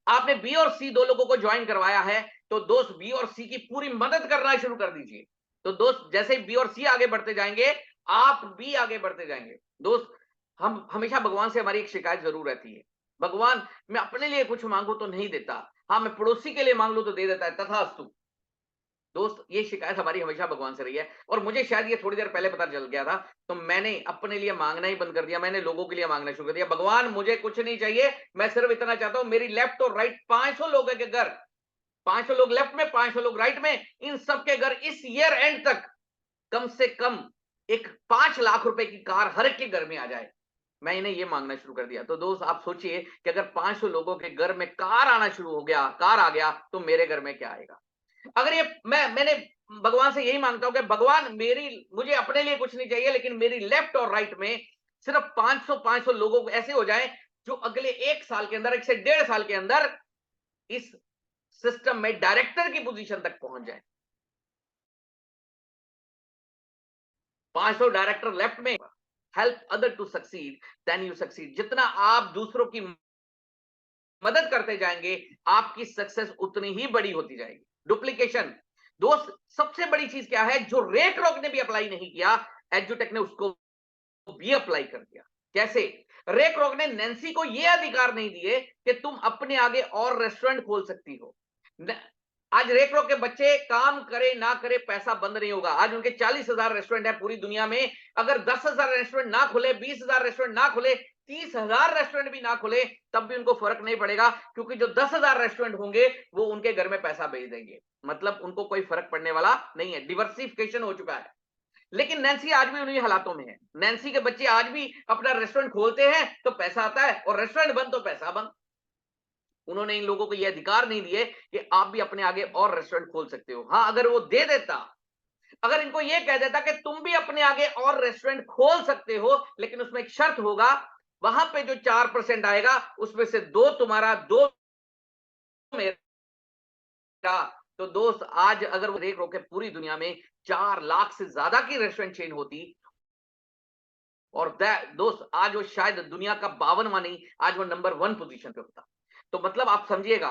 आपने बी और सी 2 लोगों को ज्वाइन करवाया है, तो दोस्त बी और सी की पूरी मदद करना शुरू कर दीजिए। तो दोस्त, जैसे बी और सी आगे बढ़ते जाएंगे, आप भी आगे बढ़ते जाएंगे। दोस्त, हम हमेशा भगवान से हमारी एक शिकायत जरूर रहती है, भगवान, मैं अपने लिए कुछ मांगू तो नहीं देता, हाँ मैं पड़ोसी के लिए मांग लू तो दे देता है, तथास्तु। दोस्त, ये शिकायत हमारी हमेशा भगवान से रही है। और मुझे शायद ये थोड़ी देर पहले पता चल गया था, तो मैंने अपने लिए मांगना ही बंद कर दिया। मैंने लोगों के लिए मांगना शुरू कर दिया। भगवान, मुझे कुछ नहीं चाहिए, मैं सिर्फ इतना चाहता हूं, मेरी लेफ्ट और राइट 500 लोगों के घर 500 लोग लेफ्ट में, 500 लोग राइट में, इन सबके घर इस ईयर एंड तक कम से कम एक 5 लाख रुपए की कार हर एक के घर में आ जाए। मैंने ये मांगना शुरू कर दिया। तो दोस्त आप सोचिए कि अगर 500 लोगों के घर में कार आना शुरू हो गया, कार आ गया, तो मेरे घर में क्या आएगा? अगर ये मैंने भगवान से यही मांगता हूं कि भगवान मुझे अपने लिए कुछ नहीं चाहिए, लेकिन मेरी लेफ्ट और राइट में सिर्फ 500 लोगों ऐसे हो जाए जो अगले 1 साल के अंदर, 1 से 1.5 साल के अंदर इस सिस्टम में डायरेक्टर की पोजीशन तक पहुंच जाए। 500 डायरेक्टर लेफ्ट में, help other to succeed then you succeed. जितना आप दूसरों की मदद करते जाएंगे, आपकी सक्सेस उतनी ही बड़ी होती जाएगी। डुप्लीकेशन दोस्त, सबसे बड़ी चीज क्या है जो रे क्रोक ने भी अप्लाई नहीं किया, एजुटेक ने उसको भी अप्लाई कर दिया। कैसे? रे क्रोक ने नैन्सी को यह अधिकार नहीं दिए कि तुम अपने आगे और रेस्टोरेंट खोल सकती हो। आज रे क्रोक के बच्चे काम करे ना करे, पैसा बंद नहीं होगा। आज उनके 40,000 रेस्टोरेंट है पूरी दुनिया में। अगर 10,000 रेस्टोरेंट ना खुले, 20,000 रेस्टोरेंट ना खुले, 30,000 रेस्टोरेंट भी ना खुले, तब भी उनको फर्क नहीं पड़ेगा, क्योंकि जो 10,000 रेस्टोरेंट होंगे वो उनके घर में पैसा भेज देंगे। मतलब उनको कोई फर्क पड़ने वाला नहीं है। डिवर्सिफिकेशन हो चुका है। लेकिन नैन्सी आज भी उन्हीं हालातों में है। नैन्सी के बच्चे आज भी अपना रेस्टोरेंट खोलते हैं तो पैसा आता है, और रेस्टोरेंट बंद तो पैसा बंद। उन्होंने इन लोगों को यह अधिकार नहीं दिए कि आप भी अपने आगे और रेस्टोरेंट खोल सकते हो। हाँ, अगर वो दे देता, अगर इनको यह कह देता कि तुम भी अपने आगे और रेस्टोरेंट खोल सकते हो, लेकिन उसमें एक शर्त होगा, वहां पे जो 4% आएगा उसमें से 2 तुम्हारा, 2 मेरा। तो दोस्त आज अगर वो देख रो के पूरी दुनिया में 4 लाख से ज्यादा की रेस्टोरेंट चेन होती, और दोस्त आज वो शायद दुनिया का 52वां नहीं, आज वो नंबर 1 पोजीशन पे होता। तो मतलब आप समझिएगा,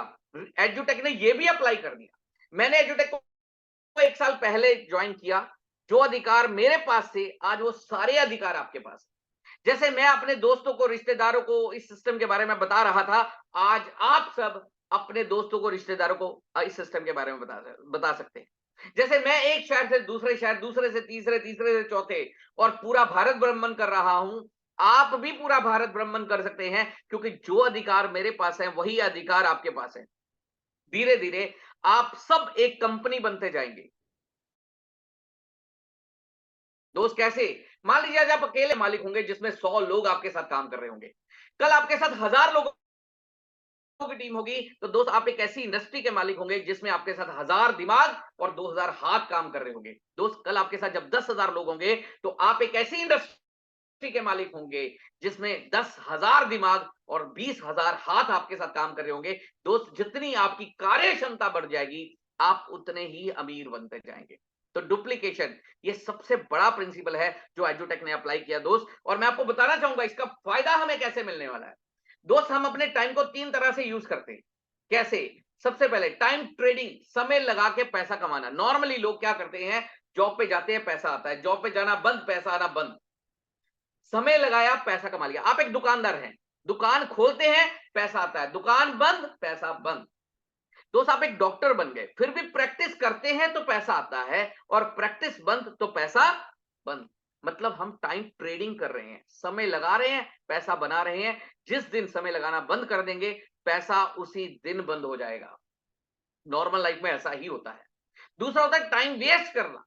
एजुटेक ने ये भी अप्लाई कर दिया। मैंने एजुटेक को 1 साल पहले ज्वाइन किया। जो अधिकार मेरे पास थे, आज वो सारे अधिकार आपके पास हैं। जैसे मैं अपने दोस्तों को, रिश्तेदारों को इस सिस्टम के बारे में बता रहा था, आज आप सब अपने दोस्तों को, रिश्तेदारों को इस सिस्टम के बारे में बता सकते हैं। जैसे मैं एक शहर से दूसरे शहर, दूसरे से तीसरे, तीसरे से चौथे, और पूरा भारत भ्रमण कर रहा हूं, आप भी पूरा भारत भ्रमण कर सकते हैं, क्योंकि जो अधिकार मेरे पास है वही अधिकार आपके पास है। धीरे धीरे आप सब एक कंपनी बनते जाएंगे। दोस्त कैसे? मान लीजिए आज आप अकेले मालिक होंगे जिसमें 100 लोग आपके साथ काम कर रहे होंगे। कल आपके साथ 1000 लोगों की टीम होगी, तो दोस्त आप एक ऐसी इंडस्ट्री के मालिक होंगे जिसमें आपके साथ 1000 दिमाग और 2000 हाथ काम कर रहे होंगे। दोस्त कल आपके साथ जब 10,000 लोग होंगे, तो आप एक ऐसी इंडस्ट्री के मालिक होंगे जिसमें 10,000 दिमाग और 20,000 हाथ आपके साथ काम कर रहे होंगे। दोस्त जितनी आपकी कार्य क्षमता बढ़ जाएगी, आप उतने ही अमीर बनते जाएंगे। तो डुप्लीकेशन ये सबसे बड़ा प्रिंसिपल है जो एजुटेक ने अप्लाई किया दोस्त। और मैं आपको बताना चाहूंगा इसका फायदा हमें कैसे मिलने वाला है। दोस्त हम अपने टाइम को 3 तरह से यूज करते हैं। कैसे? सबसे पहले टाइम ट्रेडिंग, समय लगा के पैसा कमाना। नॉर्मली लोग क्या करते हैं, जॉब पे जाते हैं, पैसा आता है, जॉब पे जाना बंद, पैसा आना बंद। समय लगाया, पैसा कमा लिया। आप एक दुकानदार हैं, दुकान खोलते हैं, पैसा आता है, दुकान बंद, पैसा बंद। दोस्त आप एक डॉक्टर बन गए, फिर भी प्रैक्टिस करते हैं तो पैसा आता है, और प्रैक्टिस बंद तो पैसा बंद। मतलब हम टाइम ट्रेडिंग कर रहे हैं, समय लगा रहे हैं, पैसा बना रहे हैं। जिस दिन समय लगाना बंद कर देंगे, पैसा उसी दिन बंद हो जाएगा। नॉर्मल लाइफ में ऐसा ही होता है। दूसरा होता है टाइम वेस्ट करना।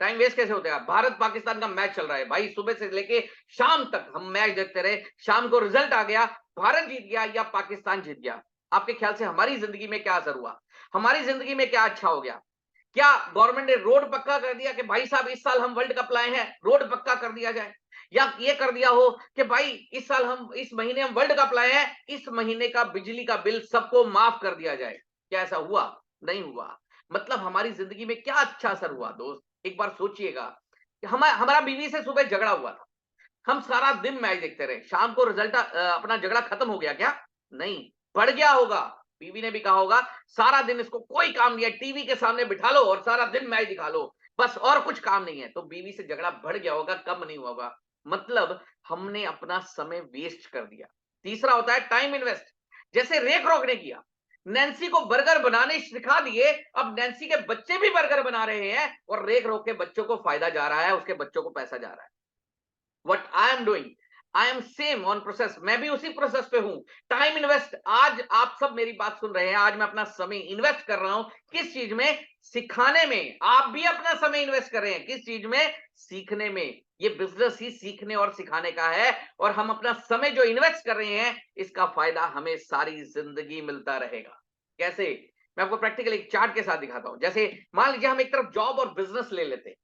टाइम वेस्ट कैसे होता है? भारत पाकिस्तान का मैच चल रहा है भाई, सुबह से लेके शाम तक हम मैच देखते रहे, शाम को रिजल्ट आ गया, भारत जीत गया या पाकिस्तान जीत गया। आपके ख्याल से हमारी जिंदगी में क्या असर हुआ? हमारी जिंदगी में क्या अच्छा हो गया? क्या गवर्नमेंट ने रोड पक्का कर दिया कि भाई साहब इस साल हम वर्ल्ड कप लाए हैं, रोड पक्का कर दिया जाए? या ये कर दिया हो कि भाई इस साल हम, इस महीने हम वर्ल्ड कप लाए हैं, इस महीने का बिजली का बिल सबको माफ कर दिया जाए? क्या ऐसा हुआ? नहीं हुआ। मतलब हमारी जिंदगी में क्या अच्छा असर हुआ दोस्त? एक बार सोचिएगा कि हमारा बीवी से सुबह झगड़ा हुआ था, हम सारा दिन मैच देखते रहे, शाम को रिजल्ट अपना झगड़ा खत्म हो गया क्या? नहीं, बढ़ गया होगा। बीवी ने भी कहा होगा सारा दिन इसको कोई काम नहीं है, टीवी के सामने बिठा लो और सारा दिन मैच दिखा लो, बस और कुछ काम नहीं है। तो बीवी से झगड़ा बढ़ गया होगा, कम नहीं हुआ होगा। मतलब हमने अपना समय वेस्ट कर दिया। तीसरा होता है टाइम इन्वेस्ट। जैसे रे क्रोक ने किया, नैन्सी को बर्गर बनाने सिखा दिए, अब नैन्सी के बच्चे भी बर्गर बना रहे हैं, और रे क्रोक के बच्चों को फायदा जा रहा है, उसके बच्चों को पैसा जा रहा है। What I am doing, I am same on process, मैं भी उसी प्रोसेस पे हूं। टाइम इन्वेस्ट, आज आप सब मेरी बात सुन रहे हैं, आज मैं अपना समय इन्वेस्ट कर रहा हूं किस चीज में? सिखाने में। आप भी अपना समय इन्वेस्ट कर रहे हैं किस चीज में? सीखने में। ये बिजनेस ही सीखने और सिखाने का है, और हम अपना समय जो इन्वेस्ट कर रहे हैं इसका फायदा हमें सारी जिंदगी मिलता रहेगा। कैसे? मैं आपको प्रैक्टिकल एक चार्ट के साथ दिखाता हूं। जैसे मान लीजिए हम एक तरफ जॉब और बिजनेस ले लेते हैं,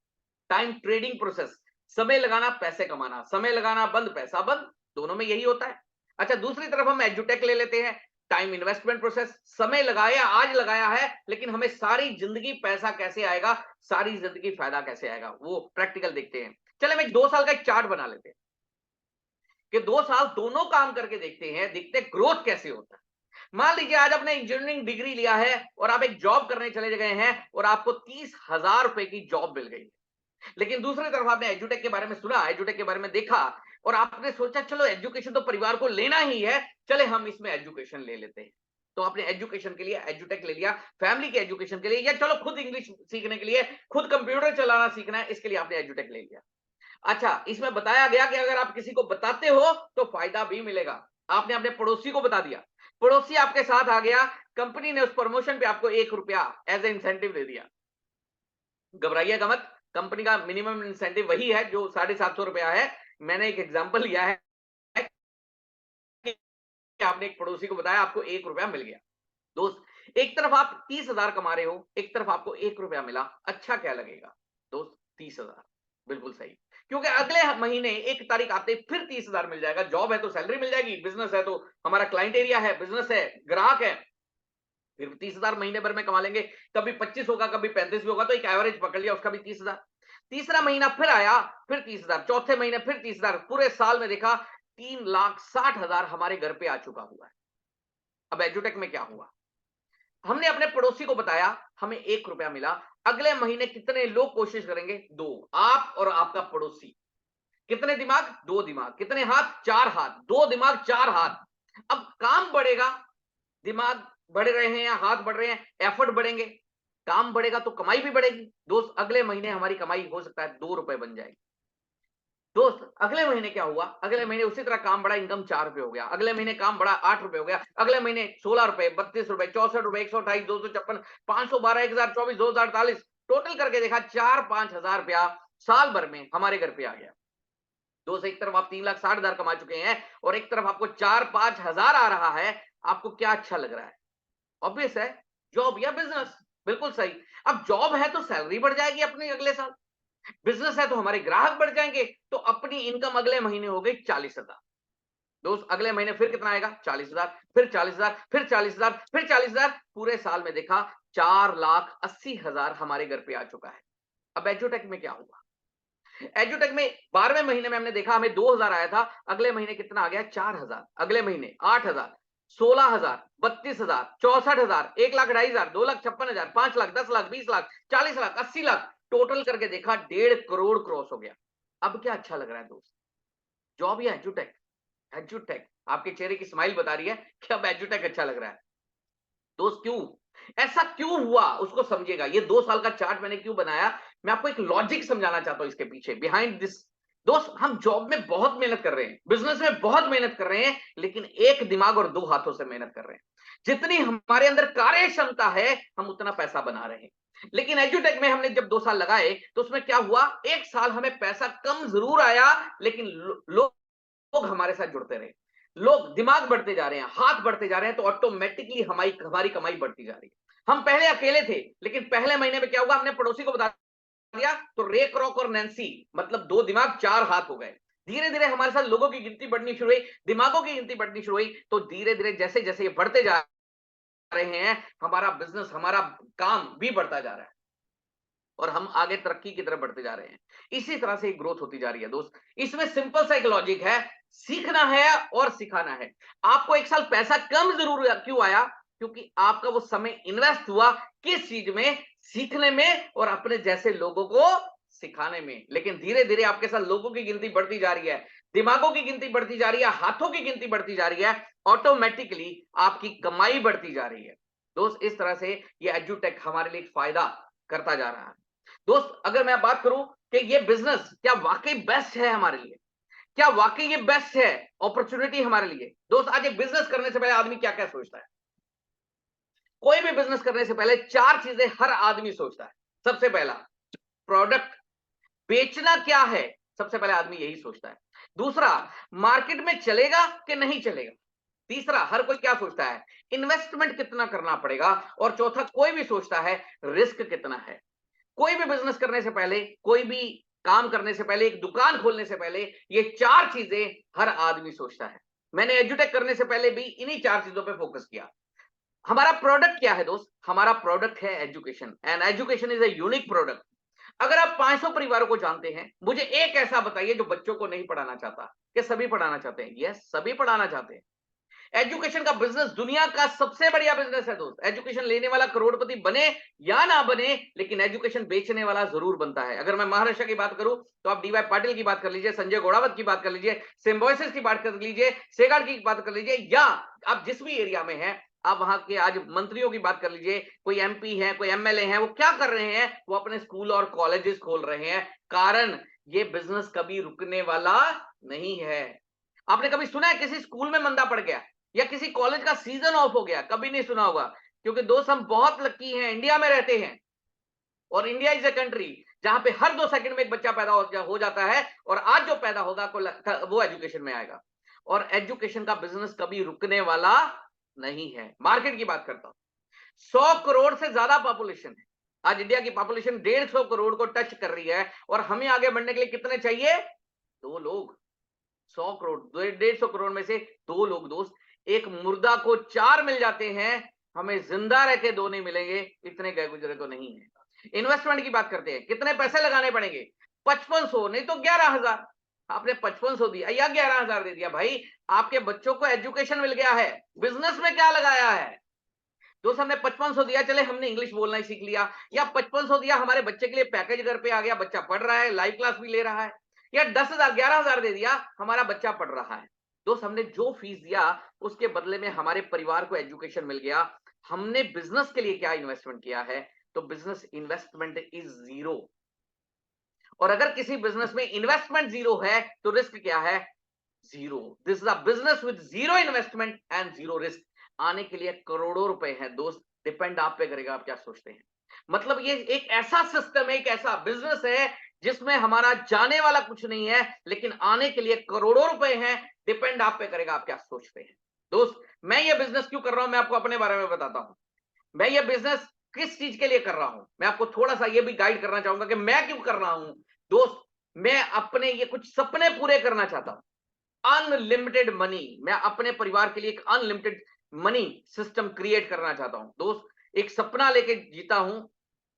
टाइम ट्रेडिंग प्रोसेस, समय लगाना पैसे कमाना, समय लगाना बंद पैसा बंद, दोनों में यही होता है। अच्छा, दूसरी तरफ हम एजुटेक ले लेते हैं, टाइम इन्वेस्टमेंट प्रोसेस, समय लगाया आज लगाया है, लेकिन हमें सारी जिंदगी पैसा कैसे आएगा, सारी जिंदगी फायदा कैसे आएगा, वो प्रैक्टिकल देखते हैं। चले हम एक 2 साल का एक चार्ट बना लेते हैं कि 2 साल दोनों काम करके देखते हैं, देखते हैं ग्रोथ कैसे होता है। मान लीजिए आज आपने इंजीनियरिंग डिग्री लिया है और आप एक जॉब करने चले गए हैं और आपको 30,000 रुपए की जॉब मिल गई। लेकिन दूसरी तरफ आपने एजुटेक के बारे में सुना, एजुटेक के बारे में देखा, और आपने सोचा चलो एजुकेशन तो परिवार को लेना ही है, चले हम इसमें एजुकेशन ले लेते हैं। तो आपने एजुकेशन के लिए एजुटेक ले लिया, फैमिली के एजुकेशन के लिए, या चलो खुद इंग्लिश सीखने के लिए, खुद कंप्यूटर चलाना सीखना है, इसके लिए आपने एजुटेक ले लिया। अच्छा, इसमें बताया गया कि अगर आप किसी को बताते हो तो फायदा भी मिलेगा। आपने अपने पड़ोसी को बता दिया, पड़ोसी आपके साथ आ गया, कंपनी ने उस प्रमोशन पे आपको 1 रुपया एज ए इंसेंटिव दे दिया। घबराइएगा मत, कंपनी का मिनिमम इंसेंटिव वही है जो 750 रुपया है। मैंने एक एग्जांपल लिया है कि आपने एक पड़ोसी को बताया, आपको 1 रुपया मिल गया। दोस्त, एक तरफ आप 30,000 कमा रहे हो, एक तरफ आपको 1 रुपया मिला, अच्छा क्या लगेगा? दोस्त, 30,000, बिल्कुल सही। क्योंकि अगले महीने 1 तारीख आते ही फिर 30,000 मिल जाएगा। जॉब है तो सैलरी मिल जाएगी, बिजनेस है तो हमारा क्लाइंट एरिया है, बिजनेस है, ग्राहक है, फिर 30,000 महीने भर में कमा लेंगे। कभी 25 होगा, कभी 35 भी होगा, तो एक एवरेज पकड़ लिया, उसका भी 30,000। तीसरा महीना फिर आया, फिर 30,000, चौथे महीने फिर 30,000, पूरे साल में देखा 3,60,000 हमारे घर पे आ चुका हुआ है। अब एजुटेक में क्या हुआ? हमने अपने पड़ोसी को बताया, हमें 1 रुपया मिला। अगले महीने कितने लोग कोशिश करेंगे? 2, आप और आपका पड़ोसी। कितने दिमाग? 2 दिमाग। कितने हाथ? 4 हाथ। 2 दिमाग 4 हाथ। अब काम बढ़ेगा, दिमाग बढ़ रहे हैं या हाथ बढ़ रहे हैं, एफर्ट बढ़ेंगे, काम बढ़ेगा तो कमाई भी बढ़ेगी। दोस्त, अगले महीने हमारी कमाई हो सकता है 2 रुपए बन जाएगी। दोस्त, अगले महीने क्या हुआ? अगले महीने उसी तरह काम बढ़ा, इनकम 4 रुपए हो गया। अगले महीने काम बढ़ा, 8 रुपए हो गया। अगले महीने 16 रुपए, 32 रुपए, 64 रुपए, 128, 256, 512, 1024, 2048, टोटल करके देखा 4-5 हजार रुपया साल भर में हमारे घर पे आ गया। दोस्त, एक तरफ आप 3,60,000 कमा चुके हैं और एक तरफ आपको 4-5 हजार आ रहा है। आपको क्या अच्छा लग रहा है? ऑब्वियस है, जॉब या बिजनेस। बिल्कुल सही। अब जॉब है तो सैलरी बढ़ जाएगी अपनी अगले साल, बिजनेस है तो हमारे ग्राहक बढ़ जाएंगे, तो अपनी इनकम अगले महीने हो गई 40,000। दोस्त, अगले महीने फिर कितना आएगा? 40,000, फिर 40,000, फिर 40,000, फिर 40,000, पूरे साल में देखा 4,80,000 हमारे घर पे आ चुका है। अब एजुटेक में क्या हुआ? एजुटेक में 12वें महीने में हमने देखा हमें 2,000 आया था, अगले महीने कितना आ गया? 4,000, अगले महीने 8,000, 16,000, 32,000, 64,000, 1,00,000, 2,50,000, 2,56,000, 5,00,000, 10,00,000, 20,00,000, 40,00,000, 80,00,000, टोटल करके देखा 1.5 करोड़ क्रॉस हो गया। अब क्या अच्छा लग रहा है दोस्त? जॉब या एजुटेक? एजुटेक। आपके चेहरे की स्माइल बता रही है कि अब एजुटेक अच्छा लग रहा है। दोस्त, क्यों ऐसा क्यों हुआ उसको समझिएगा। ये 2 साल का चार्ट मैंने क्यों बनाया, मैं आपको एक लॉजिक समझाना चाहता हूं इसके पीछे, बिहाइंड दिस। दोस्त, हम जॉब में बहुत मेहनत कर रहे हैं, बिजनेस में बहुत मेहनत कर रहे हैं, लेकिन एक दिमाग और 2 हाथों से मेहनत कर रहे हैं। जितनी हमारे अंदर कार्य क्षमता है, हम उतना पैसा बना रहे हैं। लेकिन एजुटेक में हमने जब 2 साल लगाए तो उसमें क्या हुआ? 1 साल हमें पैसा कम जरूर आया, लेकिन लोग हमारे साथ जुड़ते रहे, लोग दिमाग बढ़ते जा रहे हैं, हाथ बढ़ते जा रहे हैं, तो ऑटोमेटिकली हमारी हमारी कमाई बढ़ती जा रही है। हम पहले अकेले थे, लेकिन पहले महीने में क्या हुआ? हमने पड़ोसी को बता दिया, तो रे क्रॉक और नैन्सी, मतलब 2 दिमाग 4 हाथ हो गए। धीरे धीरे हमारे साथ लोगों की गिनती बढ़नी शुरू हुई, दिमागों की गिनती बढ़नी शुरू हुई, तो धीरे धीरे जैसे जैसे ये बढ़ते जा रहे हैं, हमारा बिजनेस, हमारा काम भी बढ़ता जा रहा है और हम आगे तरक्की की तरफ बढ़ते जा रहे हैं। इसी तरह से ग्रोथ होती जा रही है। दोस्त, इसमें सिंपल सा एक लॉजिक है, सीखना है और सिखाना है। आपको 1 साल पैसा कम जरूर क्यों आया? क्योंकि आपका वो समय इन्वेस्ट हुआ किस चीज में? सीखने में और अपने जैसे लोगों को सिखाने में। लेकिन धीरे धीरे आपके साथ लोगों की गिनती बढ़ती जा रही है, दिमागों की गिनती बढ़ती जा रही है, हाथों की गिनती बढ़ती जा रही है, ऑटोमेटिकली आपकी कमाई बढ़ती जा रही है। दोस्त, इस तरह से ये एजुटेक हमारे लिए फायदा करता जा रहा है। दोस्त, अगर मैं बात करूं कि ये बिजनेस क्या वाकई बेस्ट है हमारे लिए, क्या वाकई ये बेस्ट है अपॉर्चुनिटी हमारे लिए? दोस्त, आज एक बिजनेस करने से पहले आदमी क्या-क्या सोचता है? कोई भी बिजनेस करने से पहले 4 चीजें हर आदमी सोचता है। सबसे पहला, प्रोडक्ट बेचना क्या है? सबसे पहले आदमी यही सोचता है। दूसरा, मार्केट में चलेगा कि नहीं चलेगा? तीसरा, हर कोई क्या सोचता है? इन्वेस्टमेंट कितना करना पड़ेगा? और चौथा, कोई भी सोचता है रिस्क कितना है? कोई भी बिजनेस करने से पहले, कोई भी काम करने से पहले, एक दुकान खोलने से पहले, ये 4 चीजें हर आदमी सोचता है। मैंने एजुटेक करने से पहले भी इन्हीं 4 चीजों पे फोकस किया। हमारा प्रोडक्ट क्या है दोस्त? हमारा प्रोडक्ट है education, and education is a unique product. अगर आप 500 परिवारों को जानते हैं, मुझे एक ऐसा बताइए जो बच्चों को नहीं पढ़ाना चाहता। क्या सभी पढ़ाना चाहते हैं? यस, सभी पढ़ाना चाहते हैं। एजुकेशन का बिजनेस दुनिया का सबसे बढ़िया बिजनेस है दोस्त। एजुकेशन लेने वाला करोड़पति बने या ना बने, लेकिन एजुकेशन बेचने वाला जरूर बनता है। अगर मैं महाराष्ट्र की बात करूं तो आप डीवाई पाटिल की बात कर लीजिए, संजय घोड़ावत की बात कर लीजिए, सिम्बोसिस की बात कर लीजिए, सेगाड़ की बात कर लीजिए, या आप जिस भी एरिया में हैं, आप वहां के आज मंत्रियों की बात कर लीजिए, कोई एमपी है, कोई एमएलए है, वो क्या कर रहे हैं? वो अपने स्कूल और कॉलेजेस खोल रहे हैं। कारण, ये बिजनेस कभी रुकने वाला नहीं है। आपने कभी सुना है किसी स्कूल में मंदा पड़ गया या किसी कॉलेज का सीजन ऑफ हो गया? कभी नहीं सुना होगा। क्योंकि दोस्त, हम बहुत लकी हैं, इंडिया में रहते हैं, और इंडिया इज अ कंट्री जहां पे हर 2 सेकंड में एक बच्चा पैदा हो जाता है, और आज जो पैदा होगा वो एजुकेशन में आएगा। और एजुकेशन का बिजनेस कभी रुकने वाला नहीं है। मार्केट की बात करता हूं, 100 करोड़ से ज्यादा पॉपुलेशन है। आज इंडिया की पॉपुलेशन 150 करोड़ को टच कर रही है, और हमें आगे बढ़ने के लिए कितने चाहिए? 2 लोग। 100 करोड़, 150 करोड़ में से 2 लोग दोस्त। एक मुर्दा को 4 मिल जाते हैं, हमें जिंदा रह के 2 नहीं मिलेंगे, इतने गए गुजरे तो नहीं है। इन्वेस्टमेंट की बात करते हैं, कितने पैसे लगाने पड़ेंगे? 5500 नहीं तो 11,000। आपने 5500 दिया या 11,000 दे दिया, भाई आपके बच्चों को एजुकेशन मिल गया है। बिजनेस में क्या लगाया है दोस्त? हमने 5500 दिया, चले हमने इंग्लिश बोलना ही सीख लिया, या 5500 दिया, हमारे बच्चे के लिए पैकेज घर पे आ गया, बच्चा पढ़ रहा है, लाइव क्लास भी ले रहा है, या 10,000 11,000 दे दिया, हमारा बच्चा पढ़ रहा है। दोस्त, हमने जो फीस दिया उसके बदले में हमारे परिवार को एजुकेशन मिल गया। हमने बिजनेस के लिए क्या इन्वेस्टमेंट किया है? तो बिजनेस इन्वेस्टमेंट इज जीरो। और अगर किसी बिजनेस में इन्वेस्टमेंट जीरो है तो रिस्क क्या है? Zero. This is a business with zero investment and zero risk. आने के लिए करोड़ों रुपए हैं दोस्त, डिपेंड आप पे करेगा आप क्या सोचते हैं। मतलब ये एक ऐसा सिस्टम है, एक ऐसा बिजनेस है जिसमें हमारा जाने वाला कुछ नहीं है, लेकिन आने के लिए करोड़ों रुपए हैं। डिपेंड आप पे करेगा आप क्या सोचते हैं। दोस्त, मैं ये बिजनेस क्यों कर रहा हूं, मैं आपको अपने बारे में बताता हूं। मैं ये बिजनेस किस चीज के लिए कर रहा हूं, मैं आपको थोड़ा सा ये भी गाइड करना चाहूंगा कि मैं क्यों कर रहा हूं। दोस्त, मैं अपने ये कुछ सपने पूरे करना चाहता हूं। अनलिमिटेड मनी, मैं अपने परिवार के लिए एक अनलिमिटेड मनी सिस्टम क्रिएट करना चाहता हूं। दोस्त, एक सपना लेके जीता हूं।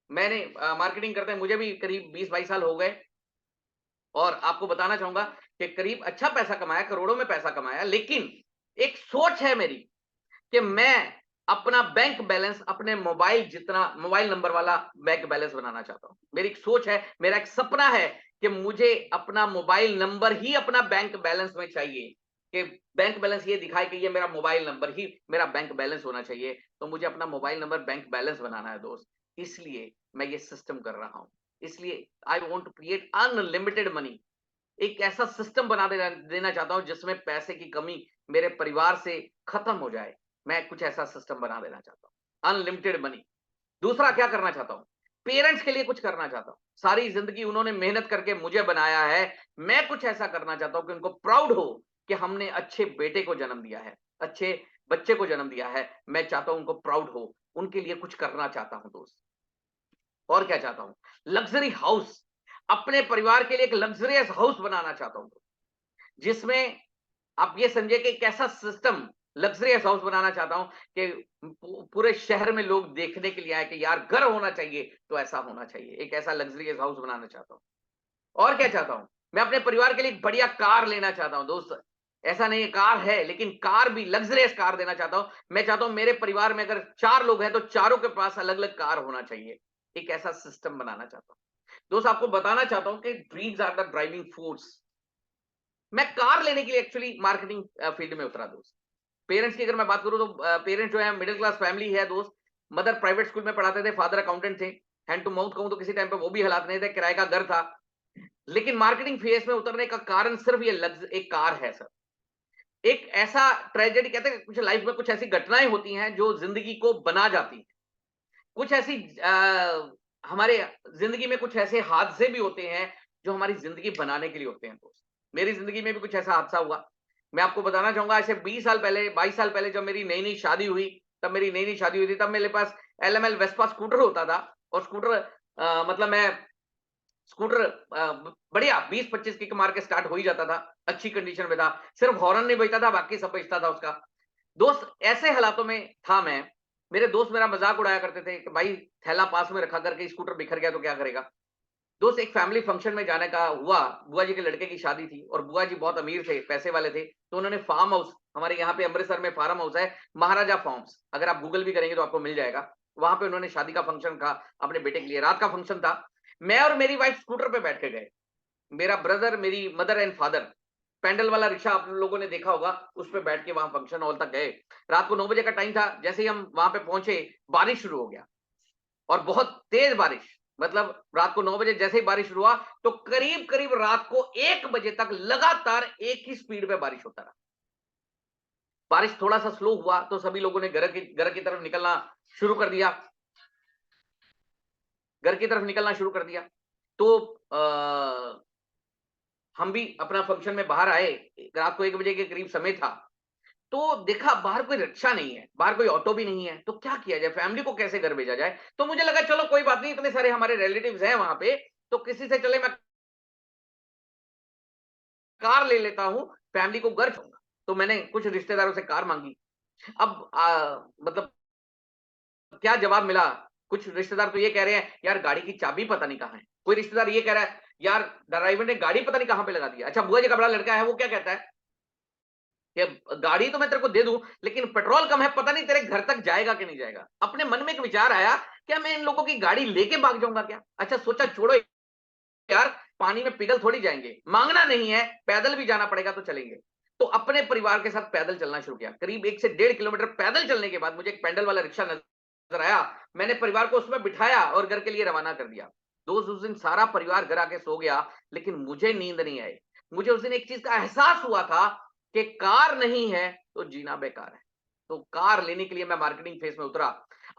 मैंने मार्केटिंग करते हैं, मुझे भी करीब 20-22 साल हो गए, और आपको बताना चाहूंगा कि करीब अच्छा पैसा कमाया, करोड़ों में पैसा कमाया, लेकिन एक सोच है मेरी कि मैं अपना बैंक बैलेंस अपने मोबाइल जितना, मोबाइल नंबर वाला बैंक बैलेंस बनाना चाहता हूं। मेरी एक सोच है, मेरा एक सपना है कि मुझे अपना मोबाइल नंबर ही अपना बैंक बैलेंस में चाहिए, कि बैंक बैलेंस ये दिखाए कि ये मेरा मोबाइल नंबर ही मेरा बैंक बैलेंस होना चाहिए। तो मुझे अपना मोबाइल नंबर बैंक बैलेंस बनाना है दोस्त, इसलिए मैं ये सिस्टम कर रहा हूं। इसलिए I want to create unlimited money. एक ऐसा सिस्टम बना देना चाहता हूं जिसमें पैसे की कमी मेरे परिवार से खत्म हो जाए। मैं कुछ ऐसा सिस्टम बना देना चाहता हूं, अनलिमिटेड मनी। दूसरा क्या करना चाहता हूं? पेरेंट्स के लिए कुछ करना चाहता हूं। सारी जिंदगी उन्होंने मेहनत करके मुझे बनाया है, मैं कुछ ऐसा करना चाहता हूं कि उनको प्राउड हो कि हमने अच्छे बेटे को जन्म दिया है, अच्छे बच्चे को जन्म दिया है। मैं चाहता हूं उनको प्राउड हो, उनके लिए कुछ करना चाहता हूं दोस्त। और क्या चाहता हूं? लग्जरी हाउस, अपने परिवार के लिए एक लग्जरियस हाउस बनाना चाहता हूं, जिसमें आप ये समझिए कि एक ऐसा सिस्टम, लग्जरियस हाउस बनाना चाहता हूं कि पूरे शहर में लोग देखने के लिए आए कि यार घर होना चाहिए तो ऐसा होना चाहिए। एक ऐसा लग्जरियस हाउस बनाना चाहता हूं। और क्या चाहता हूं? मैं अपने परिवार के लिए एक बढ़िया कार लेना चाहता हूं दोस्त। ऐसा नहीं है, कार है, लेकिन कार भी लग्जरियस कार देना चाहता हूं। मैं चाहता हूं मेरे परिवार में अगर 4 लोग हैं तो चारों के पास अलग-अलग कार होना चाहिए। एक ऐसा सिस्टम बनाना चाहता हूं। दोस्त, आपको बताना चाहता हूं कि dreams are the driving force. मैं कार लेने के लिए एक्चुअली मार्केटिंग फील्ड में उतरा दोस्त। पेरेंट्स की अगर मैं बात करूं तो पेरेंट्स जो है मिडिल क्लास फैमिली है दोस्त। मदर प्राइवेट स्कूल में पढ़ाते थे, फादर अकाउंटेंट थे। हैंड टू माउथ कहूं तो किसी टाइम पे वो भी हालात नहीं थे, किराए का घर था। लेकिन मार्केटिंग फेज में उतरने का कारण सिर्फ ये एक कार है सर। एक ऐसा ट्रेजेडी, कहते हैं कुछ लाइफ में कुछ ऐसी घटनाएं होती हैं जो जिंदगी को बना जाती हैं। कुछ ऐसी हमारे जिंदगी में कुछ ऐसे हादसे भी होते हैं जो हमारी जिंदगी बनाने के लिए होते हैं दोस्त। मेरी जिंदगी में भी कुछ ऐसा हादसा हुआ। मैं आपको बताना चाहूंगा, ऐसे 20 साल पहले, 22 साल पहले जब मेरी नई नई शादी हुई, तब मेरे पास एलएमएल वेस्पा स्कूटर होता था। और स्कूटर मतलब मैं स्कूटर बढ़िया 20-25 किक मार के स्टार्ट हो ही जाता था, अच्छी कंडीशन में था। सिर्फ हॉर्न नहीं बजता था, बाकी सब बजता था उसका। दोस्त ऐसे हालातों में था मैं, मेरे दोस्त मेरा मजाक उड़ाया करते थे कि भाई थैला पास में रखा करके स्कूटर बिखर गया तो क्या करेगा। दोस्त एक फैमिली फंक्शन में जाने का हुआ, बुआ जी के लड़के की शादी थी और बुआ जी बहुत अमीर थे, पैसे वाले थे, तो उन्होंने फार्म हाउस, हमारे यहाँ पे अमृतसर में फार्म हाउस है, महाराजा फार्म्स, अगर आप गूगल भी करेंगे तो आपको मिल जाएगा। वहां पे उन्होंने शादी का फंक्शन था अपने बेटे के लिए, रात का फंक्शन था। मैं और मेरी वाइफ स्कूटर पे बैठ के गए, मेरा ब्रदर, मेरी मदर एंड फादर। पैंडल वाला रिक्शा आप लोगों ने देखा होगा, उस पे बैठ के वहां फंक्शन हॉल तक गए। रात को 9 बजे का टाइम था। जैसे ही हम वहां पे पहुंचे, बारिश शुरू हो गया और बहुत तेज बारिश। मतलब रात को 9 बजे जैसे ही बारिश शुरू हुआ तो करीब करीब रात को 1 बजे तक लगातार एक ही स्पीड पे बारिश होता रहा। बारिश थोड़ा सा स्लो हुआ तो सभी लोगों ने घर की तरफ निकलना शुरू कर दिया। घर की तरफ निकलना शुरू कर दिया। तो हम भी अपना फंक्शन में बाहर आए। रात को 1 बजे के करीब समय था। तो देखा बाहर कोई रिक्शा नहीं है, बाहर कोई ऑटो भी नहीं है, तो क्या किया जाए, फैमिली को कैसे घर भेजा जाए। तो मुझे लगा चलो कोई बात नहीं, इतने सारे हमारे रिलेटिव्स हैं वहां पे, तो किसी से चले मैं कार ले लेता हूँ, फैमिली को घर छोड़ूंगा। तो मैंने कुछ रिश्तेदारों से कार मांगी। अब मतलब क्या जवाब मिला, कुछ रिश्तेदार तो ये कह रहे हैं यार गाड़ी की चाबी पता नहीं कहाँ है। कोई रिश्तेदार ये कह रहा है यार ड्राइवर ने गाड़ी पता नहीं कहाँ पे लगा दिया। अच्छा, बुआ जी का बड़ा लड़का है, वो क्या कहता है कि गाड़ी तो मैं तेरे को दे दूं, लेकिन पेट्रोल कम है, पता नहीं तेरे घर तक जाएगा कि नहीं जाएगा। अपने मन में एक विचार आया, क्या मैं इन लोगों की गाड़ी लेके भाग जाऊंगा क्या। अच्छा सोचा छोड़ो यार, पानी में पिघल थोड़ी जाएंगे, मांगना नहीं है, पैदल भी जाना पड़ेगा तो चलेंगे। तो अपने परिवार के साथ पैदल चलना शुरू किया। करीब 1 से 1.5 किलोमीटर पैदल चलने के बाद मुझे एक पैडल वाला रिक्शा नजर आया। मैंने परिवार को उसमें बिठाया और घर के लिए रवाना कर दिया। दोस्त उस दिन सारा परिवार घर आके सो गया, लेकिन मुझे नींद नहीं आई। मुझे उस दिन एक चीज का एहसास हुआ था कि कार नहीं है तो जीना बेकार है। तो कार लेने के लिए मैं मार्केटिंग फेज में उतरा।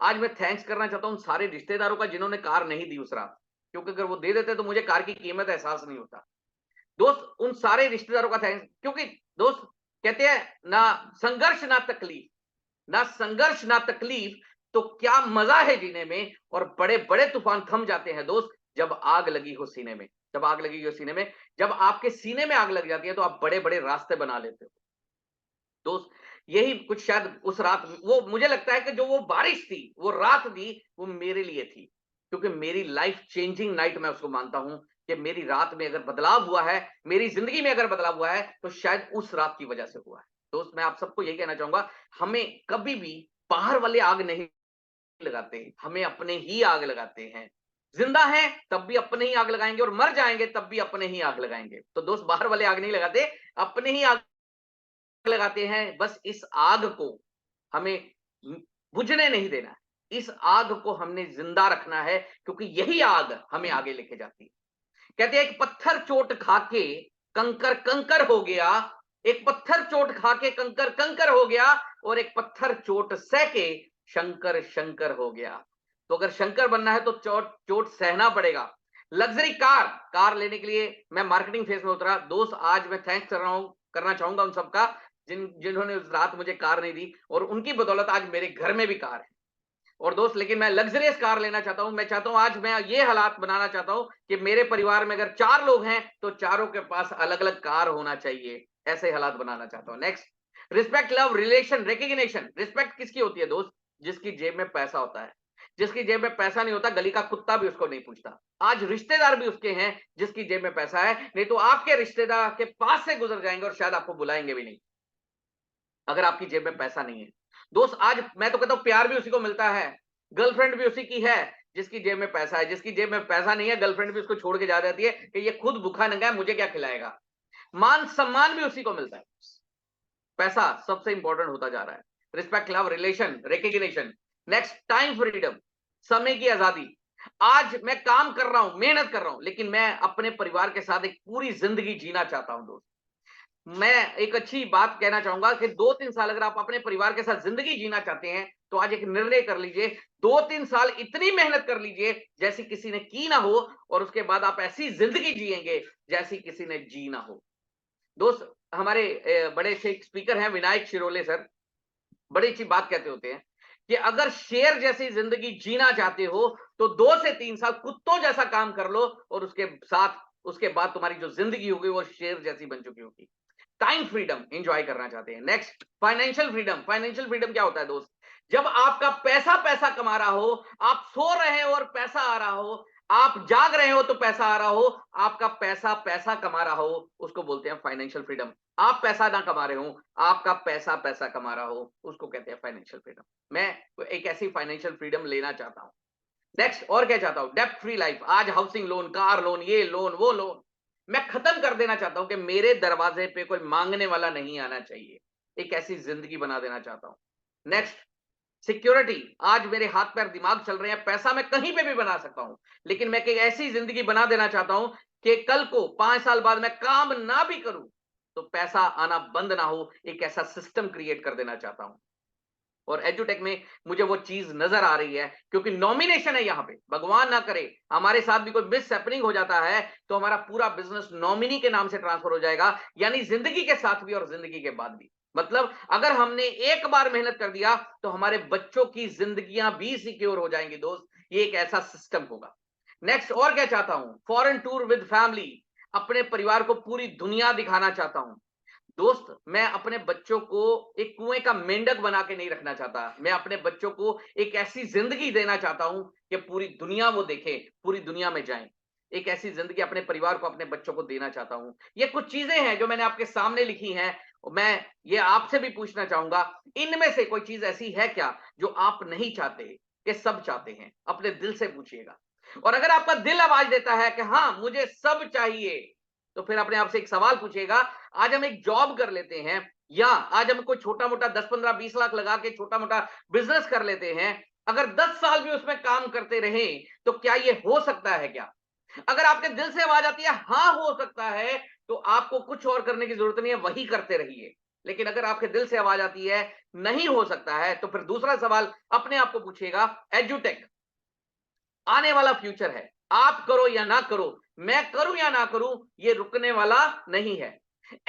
आज मैं थैंक्स करना चाहता हूं सारे रिश्तेदारों का जिन्होंने कार नहीं दी उस रात, क्योंकि अगर वो दे देते तो मुझे कार की कीमत एहसास नहीं होता। दोस्त उन सारे रिश्तेदारों का थैंक्स, क्योंकि दोस्त कहते हैं ना संघर्ष ना तकलीफ, ना संघर्ष ना तकलीफ, तो क्या मजा है जीने में। और बड़े बड़े तूफान थम जाते हैं दोस्त जब आग लगी हो सीने में। जब आग लगी हो सीने में, जब आपके सीने में आग लग जाती है तो आप बड़े बड़े रास्ते बना लेते हो दोस्त। यही कुछ शायद उस रात, वो मुझे लगता है कि जो वो बारिश थी, वो रात थी, वो मेरे लिए थी, क्योंकि मेरी लाइफ चेंजिंग नाइट मैं उसको मानता हूं कि मेरी रात में अगर बदलाव हुआ है, मेरी जिंदगी में अगर बदलाव हुआ है तो शायद उस रात की वजह से हुआ है। दोस्त मैं आप सबको यही कहना चाहूंगा, हमें कभी भी बाहर वाले आग नहीं लगाते, हमें अपने ही आग लगाते हैं। जिंदा हैं तब भी अपने ही आग लगाएंगे और मर जाएंगे तब भी अपने ही आग लगाएंगे। तो दोस्त बाहर वाले आग नहीं लगाते, अपने ही आग लगाते हैं। बस इस आग को हमें बुझने नहीं देना है। इस आग को हमने जिंदा रखना है, क्योंकि यही आग हमें आगे लेके जाती है। कहते हैं एक पत्थर चोट खा के कंकर कंकर हो गया, एक पत्थर चोट खा के कंकर कंकर हो गया, और एक पत्थर चोट सह के शंकर शंकर हो गया। तो अगर शंकर बनना है तो चोट चोट सहना पड़ेगा। लग्जरी कार, कार लेने के लिए मैं मार्केटिंग फेज में उतरा। दोस्त आज मैं थैंक्स कर रहा हूं, करना चाहूंगा उन सबका जिन्होंने उस रात मुझे कार नहीं दी, और उनकी बदौलत आज मेरे घर में भी कार है। और दोस्त लेकिन मैं लग्जरियस कार लेना चाहता हूं। मैं चाहता हूं, आज मैं ये हालात बनाना चाहता हूं कि मेरे परिवार में अगर 4 लोग हैं तो चारों के पास अलग अलग कार होना चाहिए। ऐसे हालात बनाना चाहता हूं। Next, respect, love, relation, recognition. Respect किसकी होती है दोस्त? जिसकी जेब में पैसा होता है। जिसकी जेब में पैसा नहीं होता, गली का कुत्ता भी उसको नहीं पूछता। आज रिश्तेदार भी उसके हैं जिसकी जेब में पैसा है, नहीं तो आपके रिश्तेदार के पास से गुजर जाएंगे और शायद आपको बुलाएंगे भी नहीं अगर आपकी जेब में पैसा नहीं है। दोस्त आज मैं तो कहता हूं प्यार भी उसी को मिलता है, गर्लफ्रेंड भी उसी की है जिसकी जेब में पैसा है। जिसकी जेब में पैसा नहीं है, गर्लफ्रेंड भी उसको छोड़ के जा जाती है कि ये खुद भूखा नंगा है, मुझे क्या खिलाएगा। मान सम्मान भी उसी को मिलता है। पैसा सबसे इंपॉर्टेंट होता जा रहा है। Respect, love, relation, recognition. Next, time freedom, समय की आजादी। आज मैं काम कर रहा हूं, मेहनत कर रहा हूं, लेकिन मैं अपने परिवार के साथ एक पूरी जिंदगी जीना चाहता हूं दोस्त। मैं एक अच्छी बात कहना चाहूंगा कि 2-3 साल अगर आप अपने परिवार के साथ जिंदगी जीना चाहते हैं, तो आज एक निर्णय कर लीजिए, 2-3 साल इतनी मेहनत कर लीजिए जैसी किसी ने की ना हो, और उसके बाद आप ऐसी जिंदगी जिएंगे जैसी किसी ने जी ना हो। दोस्त, हमारे बड़े से एक स्पीकर हैं विनायक शिरोले सर, बड़ी अच्छी बात कहते होते हैं कि अगर शेर जैसी जिंदगी जीना चाहते हो तो 2 से 3 साल कुत्तों जैसा काम कर लो, और उसके बाद तुम्हारी जो जिंदगी होगी वो शेर जैसी बन चुकी होगी। टाइम फ्रीडम एंजॉय करना चाहते हैं। Next, financial freedom. Financial freedom क्या होता है दोस्त? जब आपका पैसा पैसा कमा रहा हो, आप सो रहे हो और पैसा आ रहा हो, आप जाग रहे हो तो पैसा आ रहा हो, आपका पैसा पैसा कमा रहा हो, उसको बोलते हैं फाइनेंशियल फ्रीडम। आप पैसा ना कमा रहे हो, आपका पैसा पैसा कमा रहा हो, उसको कहते हैं फाइनेंशियल फ्रीडम। मैं एक ऐसी फाइनेंशियल फ्रीडम लेना चाहता हूं। नेक्स्ट, और क्या चाहता हूं? डेब्ट फ्री लाइफ। आज हाउसिंग लोन, कार लोन, ये लोन, वो लोन मैं खत्म कर देना चाहता हूं कि मेरे दरवाजे पे कोई मांगने वाला नहीं आना चाहिए। एक ऐसी जिंदगी बना देना चाहता हूं। Next, security. आज मेरे हाथ पैर दिमाग चल रहे हैं, पैसा मैं कहीं पे भी बना सकता हूं, लेकिन मैं एक ऐसी जिंदगी बना देना चाहता हूं कि कल को 5 साल बाद मैं काम ना भी करूं तो पैसा आना बंद ना हो। एक ऐसा सिस्टम क्रिएट कर देना चाहता हूं। और एजुटेक में मुझे वो चीज नजर आ रही है, क्योंकि नॉमिनेशन है यहां पे। भगवान ना करे हमारे साथ भी कोई मिस हैपनिंग हो जाता है तो हमारा पूरा बिजनेस नॉमिनी के नाम से ट्रांसफर हो जाएगा, यानी जिंदगी के साथ भी और जिंदगी के बाद भी। मतलब अगर हमने एक बार मेहनत कर दिया तो हमारे बच्चों की जिंदगियां भी सिक्योर हो जाएंगी दोस्त। ये एक ऐसा सिस्टम होगा। नेक्स्ट, और क्या चाहता हूं? Foreign tour with family. अपने परिवार को पूरी दुनिया दिखाना चाहता हूं दोस्त। मैं अपने बच्चों को एक कुएं का मेंढक बना के नहीं रखना चाहता। मैं अपने बच्चों को एक ऐसी जिंदगी देना चाहता हूं कि पूरी दुनिया वो देखे, पूरी दुनिया में जाएं। एक ऐसी जिंदगी अपने परिवार को, अपने बच्चों को देना चाहता हूं। ये कुछ चीजें हैं जो मैंने आपके सामने लिखी हैं। मैं ये आपसे भी पूछना चाहूंगा, इनमें से कोई चीज ऐसी है क्या जो आप नहीं चाहते कि सब चाहते हैं? अपने दिल से पूछिएगा। और अगर आपका दिल आवाज देता है कि हाँ मुझे सब चाहिए, तो फिर अपने आप से एक सवाल पूछिएगा, आज हम एक जॉब कर लेते हैं, या आज हम कोई छोटा मोटा 10-15-20 लाख लगा के छोटा मोटा बिजनेस कर लेते हैं, अगर 10 साल भी उसमें काम करते रहे तो क्या ये हो सकता है क्या? अगर आपके दिल से आवाज आती है हाँ हो सकता है, तो आपको कुछ और करने की जरूरत नहीं है, वही करते रहिए। लेकिन अगर आपके दिल से आवाज आती है नहीं हो सकता है, तो फिर दूसरा सवाल अपने आप को पूछिएगा, एजुटेक आने वाला फ्यूचर है, आप करो या ना करो, मैं करूं या ना करूं, ये रुकने वाला नहीं है।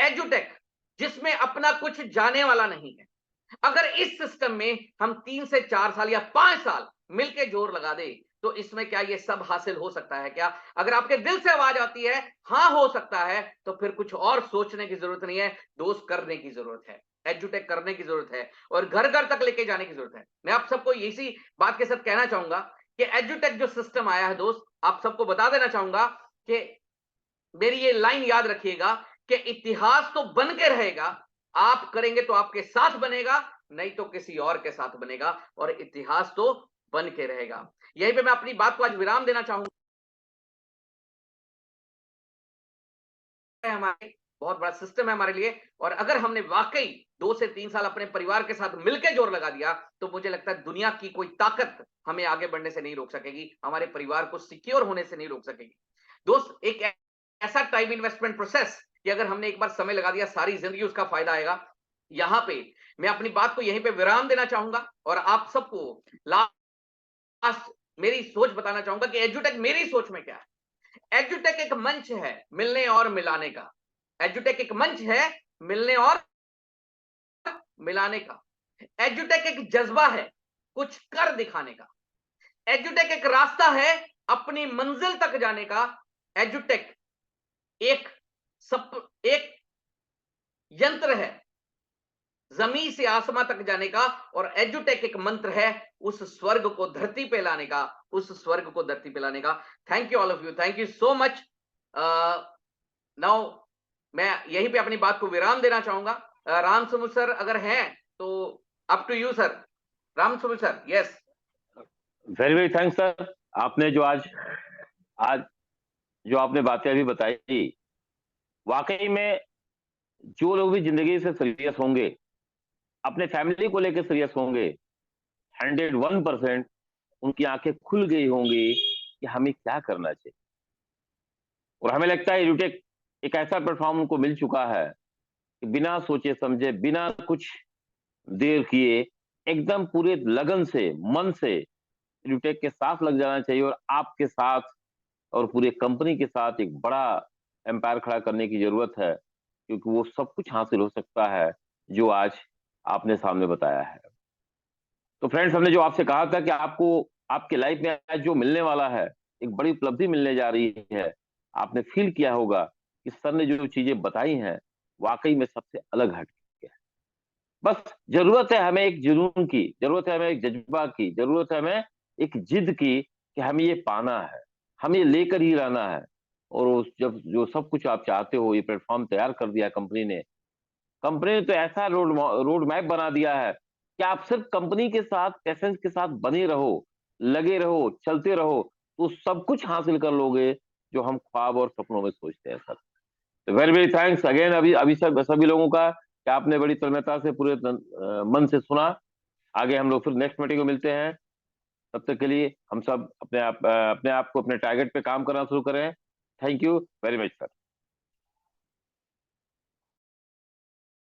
एजुटेक जिसमें अपना कुछ जाने वाला नहीं है। अगर इस सिस्टम में हम 3 से 4 साल या 5 साल मिलके जोर लगा दे, तो इसमें क्या ये सब हासिल हो सकता है क्या? अगर आपके दिल से आवाज आती है हाँ हो सकता है, तो फिर कुछ और सोचने की जरूरत नहीं है दोस्त, करने की जरूरत है। एजुटेक करने की जरूरत है और घर घर तक लेके जाने की जरूरत है। मैं आप सबको इसी बात के साथ कहना चाहूंगा कि एजुटेक जो सिस्टम आया है दोस्त, आप सबको बता देना चाहूंगा कि मेरी ये लाइन याद रखिएगा कि इतिहास तो बन के रहेगा, आप करेंगे तो आपके साथ बनेगा, नहीं तो किसी और के साथ बनेगा, और इतिहास तो बन के रहेगा। यहीं पे मैं अपनी बात को आज विराम देना चाहूंगा। हमारे बहुत बड़ा सिस्टम है हमारे लिए, और अगर हमने वाकई 2 से 3 साल अपने परिवार के साथ मिलकर जोर लगा दिया, तो मुझे लगता है दुनिया की कोई ताकत हमें आगे बढ़ने से नहीं रोक सकेगी, हमारे परिवार को सिक्योर होने से नहीं रोक सकेगी। दोस्त, एक ऐसा टाइम इन्वेस्टमेंट प्रोसेस कि अगर हमने एक बार समय लगा दिया सारी जिंदगी उसका फायदा आएगा। यहां पे मैं अपनी बात को यहीं पे विराम देना चाहूंगा और आप सबको लास्ट मेरी सोच बताना चाहूंगा कि एजुटेक मेरी सोच में क्या है। एजुटेक एक मंच है मिलने और मिलाने का। एजुटेक एक मंच है मिलने और मिलाने का। एजुटेक एक जज्बा है कुछ कर दिखाने का। एजुटेक एक रास्ता है अपनी मंजिल तक जाने का। एजुटेक एक एक यंत्र है जमीन से आसमां तक जाने का, और एजुटेक एक मंत्र है उस स्वर्ग को धरती पे लाने का, उस स्वर्ग को धरती पे लाने का। Thank you all of you, thank you so much. Now मैं यहीं पे अपनी बात को विराम देना चाहूंगा। राम सुमुख सर अगर हैं तो up to you sir. Ram Sumukh sir, yes. Very very thanks sir. आपने जो आज आज जो आपने बातें अभी बताई, वाकई में जो लोग भी जिंदगी से सीरियस होंगे, अपने फैमिली को लेकर सीरियस होंगे, 101% उनकी आंखें खुल गई होंगी कि हमें क्या करना चाहिए। और हमें लगता है एडुटेक एक ऐसा प्लेटफॉर्म उनको मिल चुका है कि बिना सोचे समझे, बिना कुछ देर किए, एकदम पूरे लगन से, मन से एडुटेक के साथ लग जाना चाहिए और आपके साथ और पूरे कंपनी के साथ एक बड़ा एम्पायर खड़ा करने की जरूरत है, क्योंकि वो सब कुछ हासिल हो सकता है जो आज आपने सामने बताया है। तो फ्रेंड्स, हमने जो आपसे कहा था कि आपको आपके लाइफ में आज जो मिलने वाला है, एक बड़ी उपलब्धि मिलने जा रही है, आपने फील किया होगा कि सर ने जो चीजें बताई हैं वाकई में सबसे अलग हट के है। बस जरूरत है हमें एक जुनून की, जरूरत है हमें एक जज्बा की, जरूरत है हमें एक जिद की कि हमें ये पाना है, हमें ये लेकर ही रहना है। और जब जो सब कुछ आप चाहते हो, ये प्लेटफॉर्म तैयार कर दिया कंपनी ने तो ऐसा रोड मैप बना दिया है कि आप सिर्फ कंपनी के साथ, पैसेंज के साथ बने रहो, लगे रहो, चलते रहो, तो सब कुछ हासिल कर लोगे जो हम ख्वाब और सपनों में सोचते हैं सर। तो वेरी वेरी थैंक्स अगेन अभी अभी सब सभी लोगों का कि आपने बड़ी तन्मयता से पूरे मन से सुना। आगे हम लोग फिर नेक्स्ट मीटिंग में मिलते हैं। तब तक के लिए हम सब अपने आप को अपने टारगेट पे काम करना शुरू करें। Thank you very much sir.